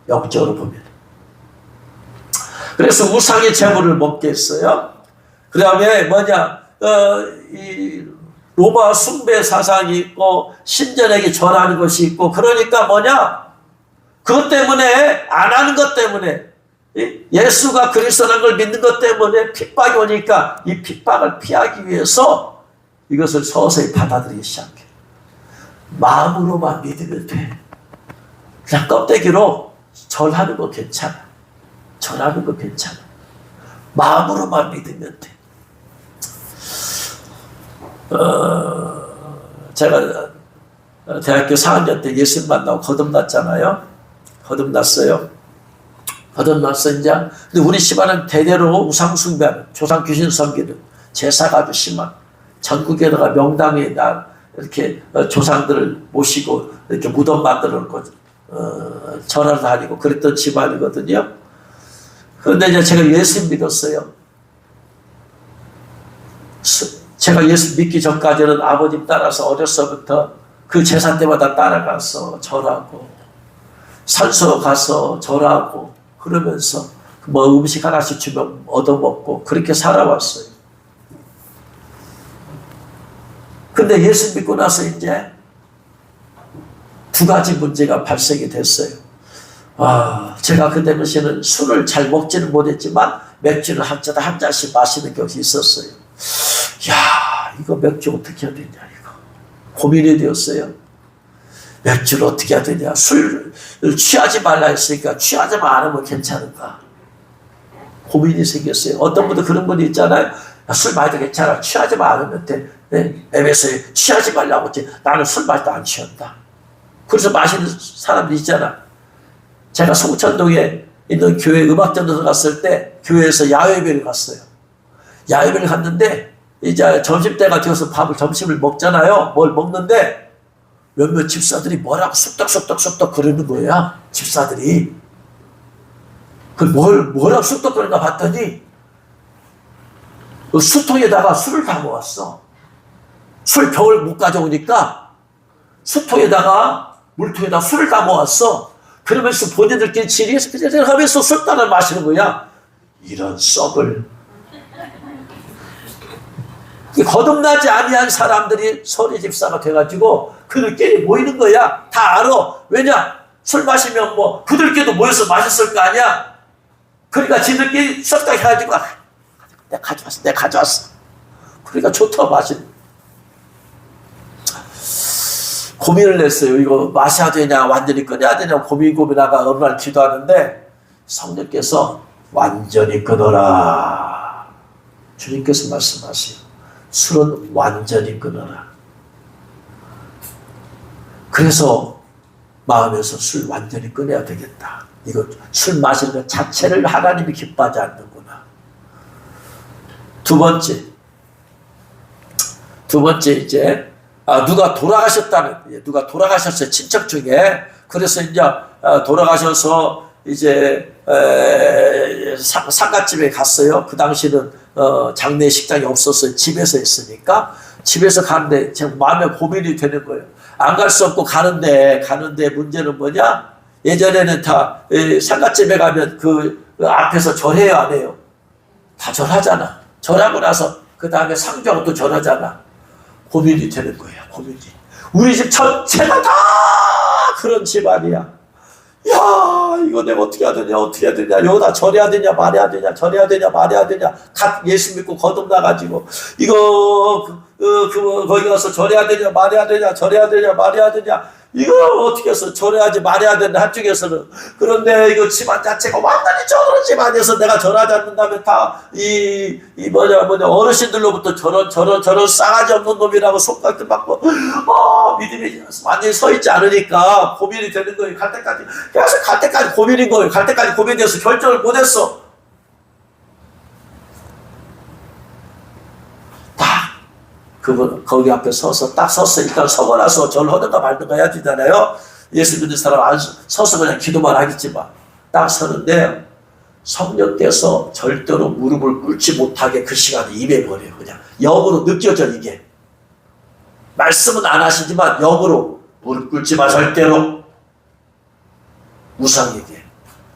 영적으로 보면. 그래서 우상의 제물을 먹게 했어요. 그 다음에 뭐냐, 이 로마 숭배 사상이 있고 신전에게 절하는 것이 있고, 그러니까 뭐냐, 그것 때문에, 안 하는 것 때문에, 예수가 그리스도라는 걸 믿는 것 때문에 핍박이 오니까 이 핍박을 피하기 위해서 이것을 서서히 받아들이기 시작해. 마음으로만 믿으면 돼. 그냥 껍데기로 절하는 거 괜찮아. 절하는 거 괜찮아. 마음으로만 믿으면 돼. 제가 대학교 4학년 때 예수님 만나고 거듭났잖아요. 거듭났어요. 거듭났어, 이제. 근데 우리 집안은 대대로 우상숭배하는, 조상 귀신 섬기는 제사가 아주 심한, 전국에다가 명당에 이렇게 조상들을 모시고 이렇게 무덤 만들어 놓고 절하러 다니고 그랬던 집안이거든요. 그런데 이제 제가 예수 믿었어요. 제가 예수 믿기 전까지는 아버님 따라서 어려서부터 그 제사 때마다 따라가서 절하고 산소 가서 절하고 그러면서 뭐 음식 하나씩 주면 얻어먹고 그렇게 살아왔어요. 근데 예수 믿고 나서 이제 두 가지 문제가 발생이 됐어요. 제가 그 당시에는 술을 잘 먹지는 못했지만 맥주를 한 잔씩 마시는 것이 있었어요. 야, 이거 맥주 어떻게 해야 되냐, 이거. 고민이 되었어요. 맥주를 어떻게 해야 되냐. 술을 취하지 말라 했으니까 취하지만 않으면 괜찮은가. 고민이 생겼어요. 어떤 분도 그런 분이 있잖아요. 술 마셔도 괜찮아. 취하지만 않으면 돼. 에베소에 취하지 말라고 했지. 나는 술 마실 때 안 취한다. 그래서 마시는 사람들이 있잖아. 제가 송천동에 있는 교회 음악전도서 갔을 때 교회에서 야외배를 갔어요. 야외배를 갔는데 이제 점심때가 되어서 점심을 먹잖아요. 뭘 먹는데 몇몇 집사들이 뭐라고 쑥덕쑥덕 그러는 거야. 집사들이. 뭐라고 쑥덕 그러는가 봤더니 그 수통에다가 술을 담아왔어. 술 병을 못 가져오니까 수통에다가 물통에다 술을 담아왔어. 그러면서 본인들끼리 지리에서 하면서 술 따라 마시는 거야. 이런 썩을. 거듭나지 아니한 사람들이 소리 집사가 돼가지고 그들끼리 모이는 거야. 다 알아. 왜냐? 술 마시면 뭐 그들끼리도 모여서 마셨을 거 아니야. 그러니까 지들끼리 썩다 해가지고 내가 가져왔어. 그러니까 좋다 마신. 고민을 했어요. 이거 마셔야 되냐 완전히 끊어야 되냐 고민하다가 어느 날 기도하는데 성령께서 완전히 끊어라. 주님께서 말씀하세요. 술은 완전히 끊어라. 그래서 마음에서 술 완전히 끊어야 되겠다. 이거 술 마시는 것 자체를 하나님이 기뻐하지 않는구나. 두 번째 이제 누가 돌아가셨어요. 친척 중에. 그래서 이제 돌아가셔서 이제 상가집에 갔어요. 그 당시는 장례식장이 없었어요. 집에서 했으니까. 집에서 가는데 제 마음에 고민이 되는 거예요. 안 갈 수 없고 가는데 문제는 뭐냐? 예전에는 다 상가집에 가면 그 앞에서 절해요, 안 해요? 다 절하잖아. 절하고 나서 그 다음에 상주하고 또 절하잖아. 고민이 되는 거예요. 고민이. 우리 집 전체가 다 그런 집안이야. 야, 이거 내가 어떻게 해야 되냐. 여기다 절해야 되냐 말해야 되냐. 절해야 되냐 말해야 되냐. 예수 믿고 거듭나가지고 이거 거기 가서 절해야 되냐 말해야 되냐. 절해야 되냐 말해야 되냐. 이거 어떻게 해서 절해야지 말해야 되나 한쪽에서는. 그런데 이거 집안 자체가 완전히 저런 집안에서 내가 절하지 않는다면 다 어르신들로부터 저런 싸가지 없는 놈이라고 손가락 받고 믿음이 완전히 서 있지 않으니까 고민이 되는 거예요. 계속 갈 때까지 고민인 거예요. 갈 때까지 고민돼서 결정을 못했어. 그분 거기 앞에 서서 딱 섰어. 일단 서고 나서 절 하든가 말든가 해야 되잖아요. 예수 믿는 사람 안 서서 그냥 기도만 하겠지만 딱 서는데 성령께서 절대로 무릎을 꿇지 못하게 그 시간에 임해버려요. 그냥 영으로 느껴져. 이게 말씀은 안 하시지만 영으로 무릎 꿇지 마 절대로. 우상에게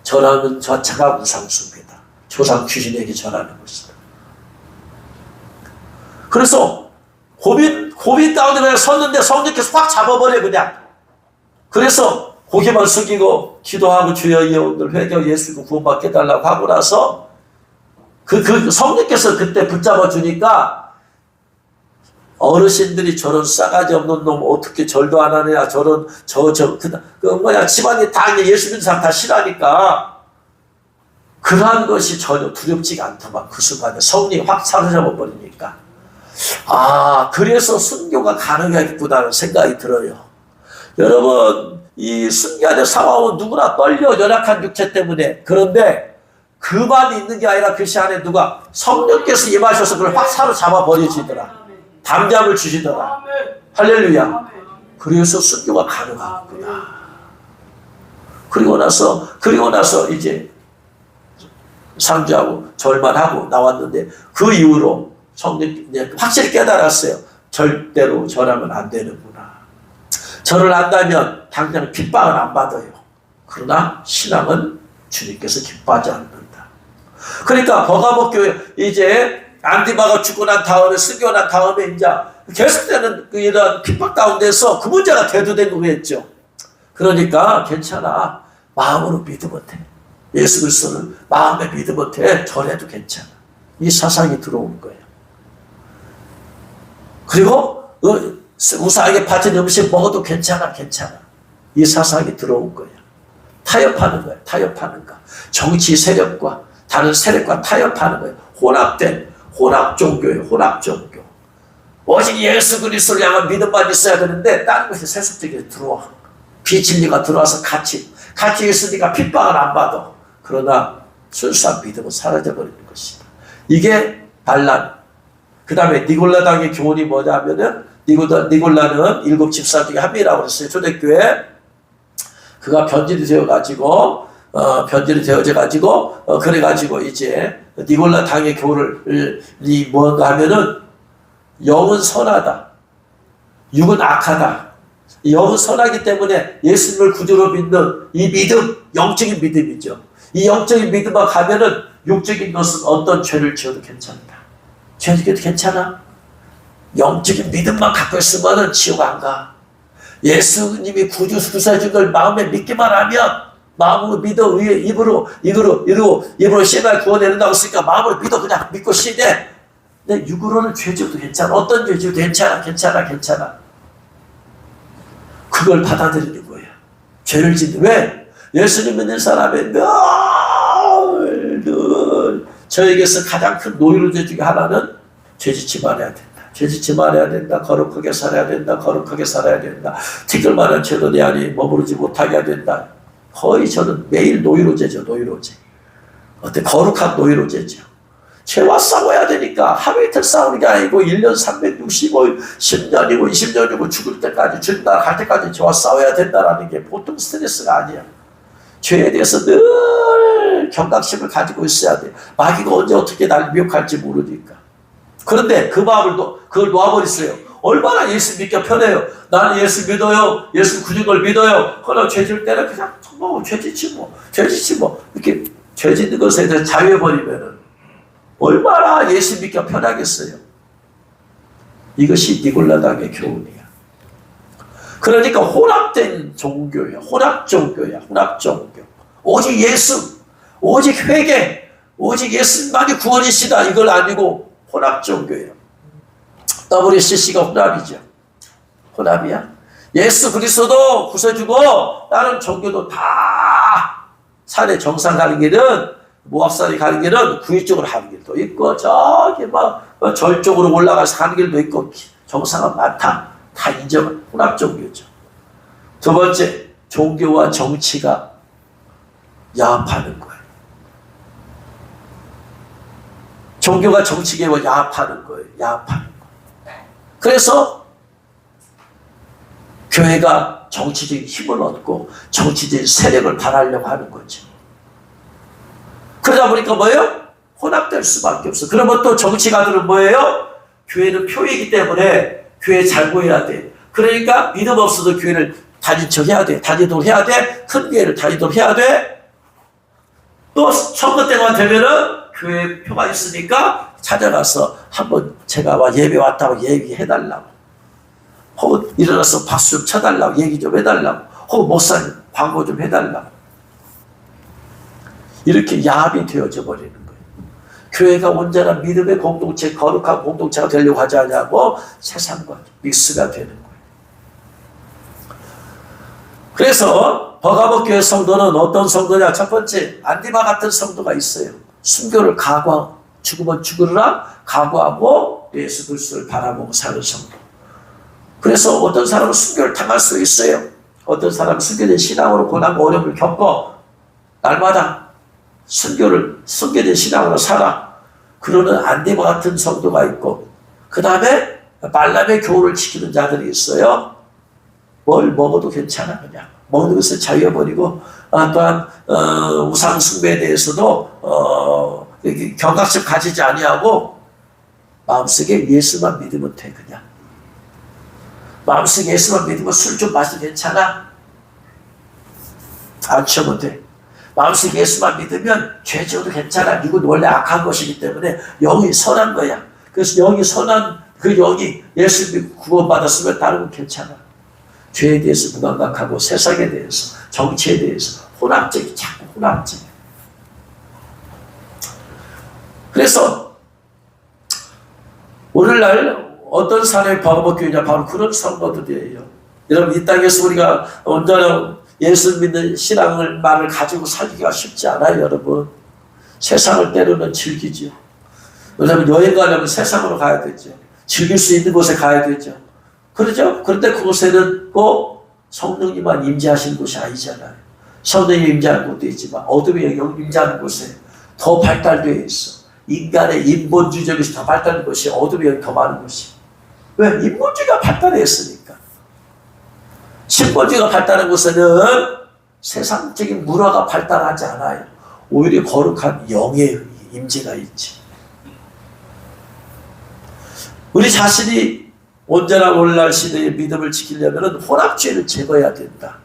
절하는 자체가 우상숭배다. 조상 귀신에게 절하는 것이다. 그래서 고민 가운데 그냥 섰는데 성령께서 확 잡아버려 그냥. 그래서 고개만 숙이고 기도하고 주여 이 영혼들 회개하고 예수를 구원받게 해달라고 하고 나서 그 성령께서 그때 붙잡아 주니까 어르신들이 저런 싸가지 없는 놈 어떻게 절도 안 하냐 저런 집안이 다 예수 믿는 사람 다 싫어하니까 그러한 것이 전혀 두렵지가 않더만. 그 순간에 성령이 확 사로잡아 버리니까 그래서 순교가 가능하겠구나라는 생각이 들어요. 여러분 이 순교의 상황은 누구나 떨려. 연약한 육체 때문에. 그런데 그만 있는 게 아니라 그 시간에 누가 성령께서 임하셔서 그걸 확 사로잡아 버리시더라. 담잠을 주시더라. 할렐루야. 그래서 순교가 가능하구나. 그리고 나서 이제 상주하고 절만 하고 나왔는데 그 이후로 성령 확실히 깨달았어요. 절대로 절하면 안 되는구나. 절을 한다면 당장 핍박은 안 받아요. 그러나 신앙은 주님께서 기뻐하지 않는다. 그러니까 버가모 교회 이제 안디바가 죽고 난 다음에 순교 난 다음에 이제 계속되는 이런 핍박 가운데서 그 문제가 대두된 거겠죠. 그러니까 괜찮아. 마음으로 믿으면 돼. 예수 그리스도를 마음에 믿으면 돼. 절해도 괜찮아. 이 사상이 들어온 거예요. 그리고 우상에게 바친 음식 먹어도 괜찮아. 이 사상이 들어온 거예요. 타협하는 거예요. 타협하는 거. 정치 세력과 다른 세력과 타협하는 거예요. 혼합 종교예요. 혼합 종교. 오직 예수 그리스도를 향한 믿음만 있어야 되는데 다른 것이 세속적으로 들어와. 비진리가 들어와서 같이 있으니까 핍박을 안 받아. 그러나 순수한 믿음은 사라져버리는 것이다. 이게 반란. 그 다음에 니골라당의 교훈이 뭐냐면은 니골라는 7 집사 중에 한 명이라고 그랬어요. 초대교회. 그가 변질이 되어가지고 그래가지고 이제 니골라 당의 교훈을 뭔가 하면은 영은 선하다. 육은 악하다. 영은 선하기 때문에 예수님을 구주로 믿는 이 믿음, 영적인 믿음이죠. 이 영적인 믿음만 가면은 육적인 것은 어떤 죄를 지어도 괜찮다. 죄를 지어도 괜찮아. 영적인 믿음만 갖고 있으면은 지옥 안 가. 예수님이 구세주인 걸 마음에 믿기만 하면 마음으로 믿어 입으로 신앙을 구원해낸다고 했으니까 마음으로 믿어 그냥 믿고 시대. 근데 육으로는 죄 지어도 괜찮아. 어떤 죄 지어도 괜찮아. 그걸 받아들이는 거예요. 죄를 짓는 왜? 예수님 믿는 사람의 늘 저에게서 가장 큰 노이로제 중에 하나는 죄짓지 말아야 된다. 죄짓지 말아야 된다. 거룩하게 살아야 된다. 티끌만한 죄도 내 안에 머무르지 못하게 해야 된다. 거의 저는 매일 노이로제죠. 어때? 거룩한 노이로제죠. 죄와 싸워야 되니까 하루 이틀 싸우는 게 아니고 1년 365일 10년이고 20년이고 죽을 때까지 죽다 갈 때까지 죄와 싸워야 된다는 게 보통 스트레스가 아니야. 죄에 대해서 늘 경각심을 가지고 있어야 돼. 마귀가 언제 어떻게 날 미혹할지 모르니까. 그런데 그 마음을 그걸 놓아버렸어요. 얼마나 예수 믿기가 편해요. 나는 예수 믿어요. 예수 구준 걸 믿어요. 그러나 죄 질 때는 그냥 죄짓지 뭐 이렇게 죄 짓는 것에 대해서 자유해버리면은 얼마나 예수 믿기가 편하겠어요. 이것이 니골라당의 교훈이야. 그러니까 혼합된 종교야. 혼합 종교. 오직 예수, 오직 회개, 오직 예수만이 구원이시다. 이걸 아니고 혼합 종교예요. WCC가 혼합이죠. 혼합이야. 예수 그리스도도 구세주고 다른 종교도 다 산에 정상 가는 길은 모압산에 가는 길은 구이 쪽으로 가는 길도 있고 저기 절 쪽으로 올라가서 가는 길도 있고 정상은 많다. 다 인정한 혼합 종교죠. 두 번째, 종교와 정치가 야합하는 거예요. 종교가 정치계와 야합하는 거예요. 그래서 교회가 정치적인 힘을 얻고 정치적인 세력을 발휘하려고 하는 거죠. 그러다 보니까 뭐예요? 혼합될 수밖에 없어. 그러면 또 정치가들은 뭐예요? 교회는 표이기 때문에 교회 잘 보여야 돼. 그러니까 믿음 없어도 교회를 다닌 척 해야 돼. 다니도록 해야 돼. 큰 교회를 다니도록 해야 돼. 또 선거 때만 되면은 교회 표가 있으니까 찾아가서 한번 제가 예배 왔다고 얘기해달라고. 혹은 일어나서 박수 좀 쳐달라고 얘기 좀 해달라고. 혹은 목사님 광고 좀 해달라고. 이렇게 야합이 되어져 버리는 거예요. 교회가 온전한 믿음의 공동체, 거룩한 공동체가 되려고 하지 않냐고 세상과 믹스가 되는 거예요. 그래서 버가모 교회 성도는 어떤 성도냐? 첫 번째, 안디바 같은 성도가 있어요. 순교를 죽으면 죽으리라 각오하고 예수 그리스도를 바라보고 사는 성도. 그래서 어떤 사람은 순교를 당할 수 있어요. 어떤 사람은 순교된 신앙으로 고난과 어려움을 겪어 날마다 순교된 신앙으로 살아. 그러는 안디바 같은 성도가 있고, 그 다음에 말람의 교훈을 지키는 자들이 있어요. 뭘 먹어도 괜찮아. 그냥 먹는 것을 자유해버리고, 또한 우상 숭배에 대해서도 경각심 가지지 아니하고 마음속에 예수만 믿으면 돼. 그냥 마음속에 예수만 믿으면 술 좀 마셔도 괜찮아. 안 취하면 돼. 마음속에 예수만 믿으면 죄 지어도 괜찮아. 이건 원래 악한 것이기 때문에 영이 선한 거야. 그래서 영이 선한 그 영이 예수 믿고 구원받았으면 다른 건 괜찮아. 죄에 대해서 무감각하고 세상에 대해서 정치에 대해서 혼합적이 자꾸 혼합적. 그래서 오늘날 어떤 사람이 버가모 교회냐? 바로 그런 성도들이에요. 여러분, 이 땅에서 우리가 온전한 예수 믿는 신앙을 말을 가지고 살기가 쉽지 않아요. 여러분, 세상을 때로는 즐기죠. 왜냐하면 여행 가려면 세상으로 가야 되죠. 즐길 수 있는 곳에 가야 되죠. 그러죠? 그런데 그곳에는 꼭 성령님만 임재하시는 곳이 아니잖아요. 성령이 임재하는 곳도 있지만 어둠의 영이 임재하는 곳에 더 발달되어 있어. 인간의 인본주의적인 것이 더 발달된 것이 어둠의 영이 더 많은 것이. 왜? 인본주의가 발달했으니까. 신본주의가 발달한 곳에는 세상적인 문화가 발달하지 않아요. 오히려 거룩한 영의 임재가 있지. 우리 자신이 온전한 오늘날 시대의 믿음을 지키려면 혼합주의를 제거해야 된다.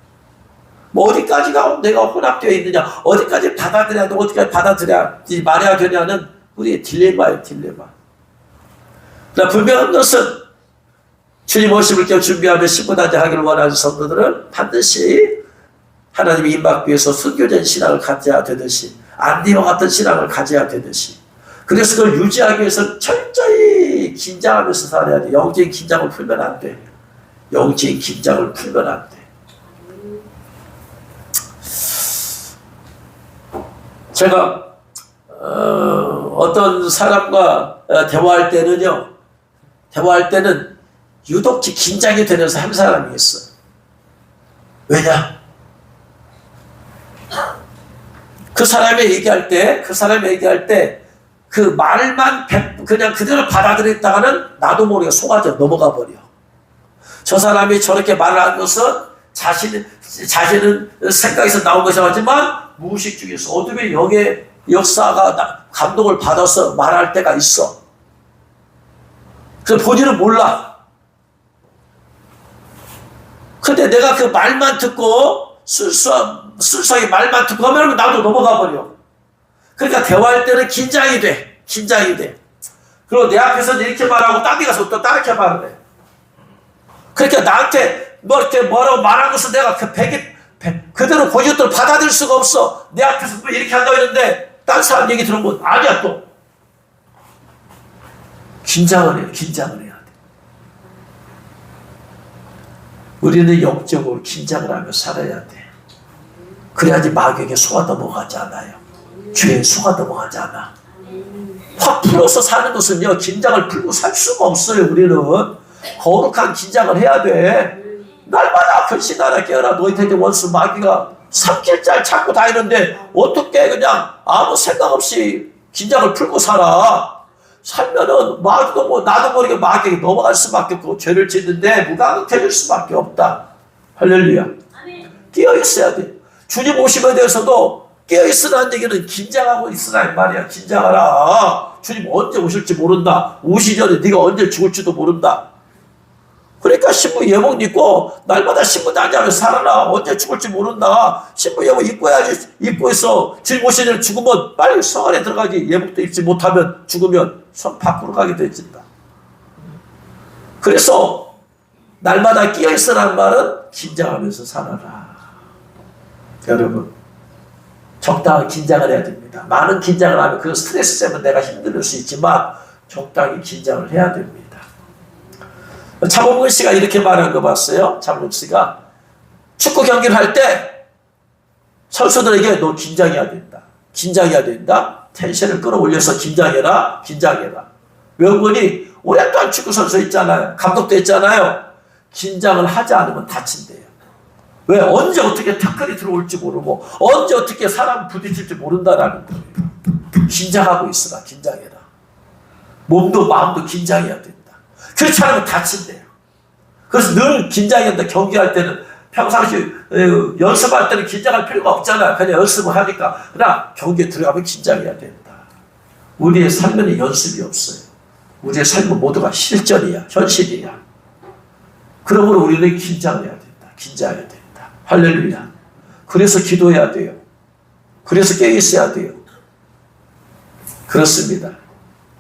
뭐 어디까지가 내가 혼합되어 있느냐, 어디까지 받아들여야 돼, 어디까지 받아들여야 말해야 되냐는 우리의 딜레마예요, 딜레마. 그러나 분명한 것은 주님 오심을 준비하며 신부단장 하기를 원하는 성도들은 반드시 하나님의 임받기 위해서 순교된 신앙을 가져야 되듯이, 안디와 같은 신앙을 가져야 되듯이, 그래서 그걸 유지하기 위해서 철저히 긴장하면서 살아야 돼. 영적인 긴장을 풀면 안 돼. 영적인 긴장을 풀면 안 돼. 제가 어떤 사람과 대화할 때는 유독히 긴장이 되면서 한 사람이 있어. 왜냐? 그 사람이 얘기할 때 그 말만 그냥 그대로 받아들였다가는 나도 모르게 속아져 넘어가 버려. 저 사람이 저렇게 말을 한 것은 자신은 생각에서 나온 것이 하지만 무의식 중에서 어둠의 영의 역사가 감동을 받아서 말할 때가 있어. 그래서 본인은 몰라. 근데 내가 그 말만 듣고 순수하게 말만 듣고 하면 나도 넘어가 버려. 그러니까 대화할 때는 긴장이 돼. 그리고 내 앞에서 이렇게 말하고 딴 데 가서 또 다르게 말을 해. 그러니까 나한테 뭐 이렇게 뭐라고 말한 것을 내가 그대로 본인들 받아들일 수가 없어. 내 앞에서 뭐 이렇게 한다고 했는데 딴 사람 얘기 들어보면 아니야 또. 긴장을 해야 돼. 우리는 영적으로 긴장을 하며 살아야 돼. 그래야지 마귀에게 속아 넘어가지 않아요. 죄에 속아 넘어가지 않아. 확 풀어서 사는 것은요, 긴장을 풀고 살 수가 없어요. 우리는 거룩한 긴장을 해야 돼. 날마다 결심하라 깨어라 너희들에게 원수 마귀가 3일째 찾고 다니는데 어떻게 그냥 아무 생각 없이 긴장을 풀고 살아. 살면은 마귀도 뭐 나도 모르게 마귀에게 넘어갈 수밖에 없고 죄를 짓는데 무감각해질 수밖에 없다. 할렐루야. 깨어 있어야 돼. 주님 오심에 대해서도 깨어 있으라는 얘기는 긴장하고 있으라 이 말이야. 긴장하라. 주님 언제 오실지 모른다. 오시기 전에 네가 언제 죽을지도 모른다. 그러니까 신부 예복 입고 날마다 신부 단장을 살아라. 언제 죽을지 모른다. 신부 예복 입고 해야지. 입고 있어. 주님 오시기 전에 죽으면 빨리 성 안에 들어가지. 예복도 입지 못하면 죽으면 성 밖으로 가게 되진다. 그래서 날마다 끼어 있으라는 말은 긴장하면서 살아라. 여러분 적당한 긴장을 해야 됩니다. 많은 긴장을 하면 그 스트레스 때문에 내가 힘들 수 있지만 적당히 긴장을 해야 됩니다. 차범근 씨가 이렇게 말한 거 봤어요. 차범근 씨가 축구 경기를 할 때 선수들에게 너 긴장해야 된다. 긴장해야 된다. 텐션을 끌어올려서 긴장해라. 긴장해라. 왜 그러니 오랫동안 축구 선수 있잖아요. 감독도 있잖아요. 긴장을 하지 않으면 다친대요. 왜? 언제 어떻게 태클이 들어올지 모르고 언제 어떻게 사람 부딪힐지 모른다라는 거예요. 긴장하고 있으라. 긴장해라. 몸도 마음도 긴장해야 된다. 그렇지 않으면 다친대요. 그래서 늘 긴장해야 된다. 경기할 때는 평상시 연습할 때는 긴장할 필요가 없잖아요. 그냥 연습을 하니까. 그러나 경기에 들어가면 긴장해야 된다. 우리의 삶에는 연습이 없어요. 우리의 삶은 모두가 실전이야. 현실이야. 그러므로 우리는 긴장해야 된다. 긴장해야 된다. 할렐루야. 그래서 기도해야 돼요. 그래서 깨어 있어야 돼요. 그렇습니다.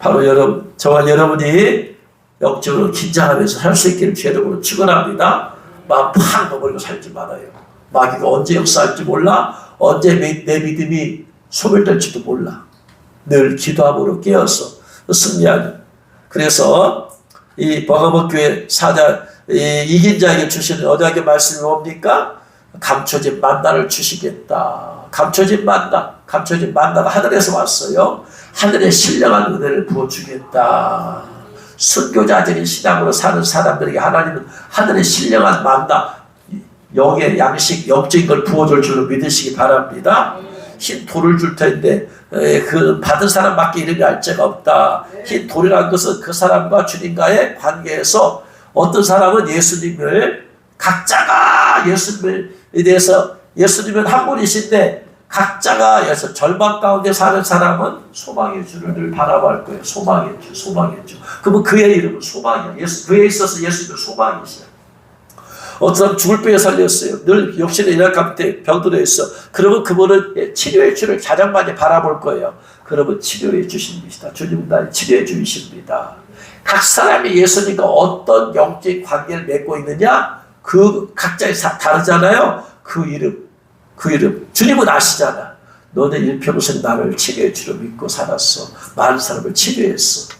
바로 여러분, 저와 여러분이 영적으로 긴장하면서 살 수 있기를 주님으로 축원합니다. 마음 팍 넘어리고 살지 말아요. 마귀가 언제 역사할지 몰라. 언제 내 믿음이 소멸될지도 몰라. 늘 기도함으로 깨어서 승리하는. 그래서 이 버가모 교회 사자 이긴 자에게 주시는 언약의 말씀이 뭡니까? 감춰진 만나를 주시겠다. 감춰진 만나. 감춰진 만나가 하늘에서 왔어요. 하늘에 신령한 은혜를 부어주겠다. 순교자적인 신앙으로 사는 사람들에게 하나님은 하늘에 신령한 만나, 영의 양식, 영적인 걸 부어줄 줄로 믿으시기 바랍니다. 흰 돌을 줄 텐데 그 받은 사람밖에 이름이 알 자가 없다. 흰 돌이라는 것은 그 사람과 주님과의 관계에서 어떤 사람은 예수님을 각자가 예수님에 대해서 예수님은 한 분이신데 각자가 그래서 절망 가운데 사는 사람은 소망의 주를 늘 바라볼 거예요. 소망의 주, 소망의 주. 그러면 그의 이름은 소망이야. 그에 있어서 예수님은 소망이시야. 어떤 사람 죽을 병에 살렸어요. 늘 역시나 이락할 때 병들어 있어. 그러면 그분은 치료의 주를 가장 많이 바라볼 거예요. 그러면 치료의 주십니다. 주님은 나의 치료의 주이십니다. 각 사람이 예수님과 어떤 영적 관계를 맺고 있느냐? 그 각자의 다르잖아요. 그 이름. 주님은 아시잖아. 너네 일평생 나를 치료의 주로 믿고 살았어. 많은 사람을 치료했어.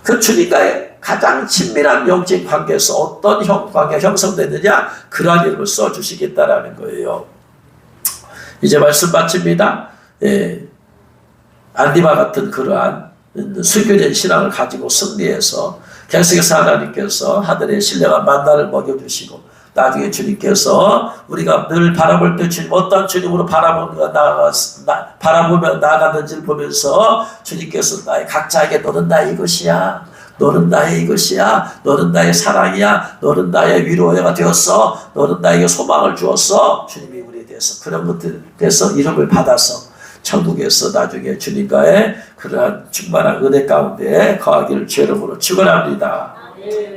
그 주님과의 가장 친밀한 영적 관계에서 어떤 관계가 형성됐느냐? 그러한 이름을 써주시겠다라는 거예요. 이제 말씀 마칩니다. 안디바 같은 그러한 순교된 신앙을 가지고 승리해서 계속해서 하나님께서 하늘의 신령한 만나를 먹여주시고 나중에 주님께서 우리가 늘 바라볼 때 주님 어떤 주님으로 바라보며 나아가는지를 보면서 주님께서 나의 각자에게 너는 나의 이것이야. 너는 나의 이것이야. 너는 나의 사랑이야. 너는 나의 위로가 되었어. 너는 나에게 소망을 주었어. 주님이 우리에 대해서 그런 것들에 대해서 이름을 받아서 천국에서 나중에 주님과의 그러한 충만한 은혜 가운데 거하기를 주의 이름으로 축원합니다.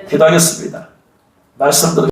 기도하겠습니다. 말씀 들어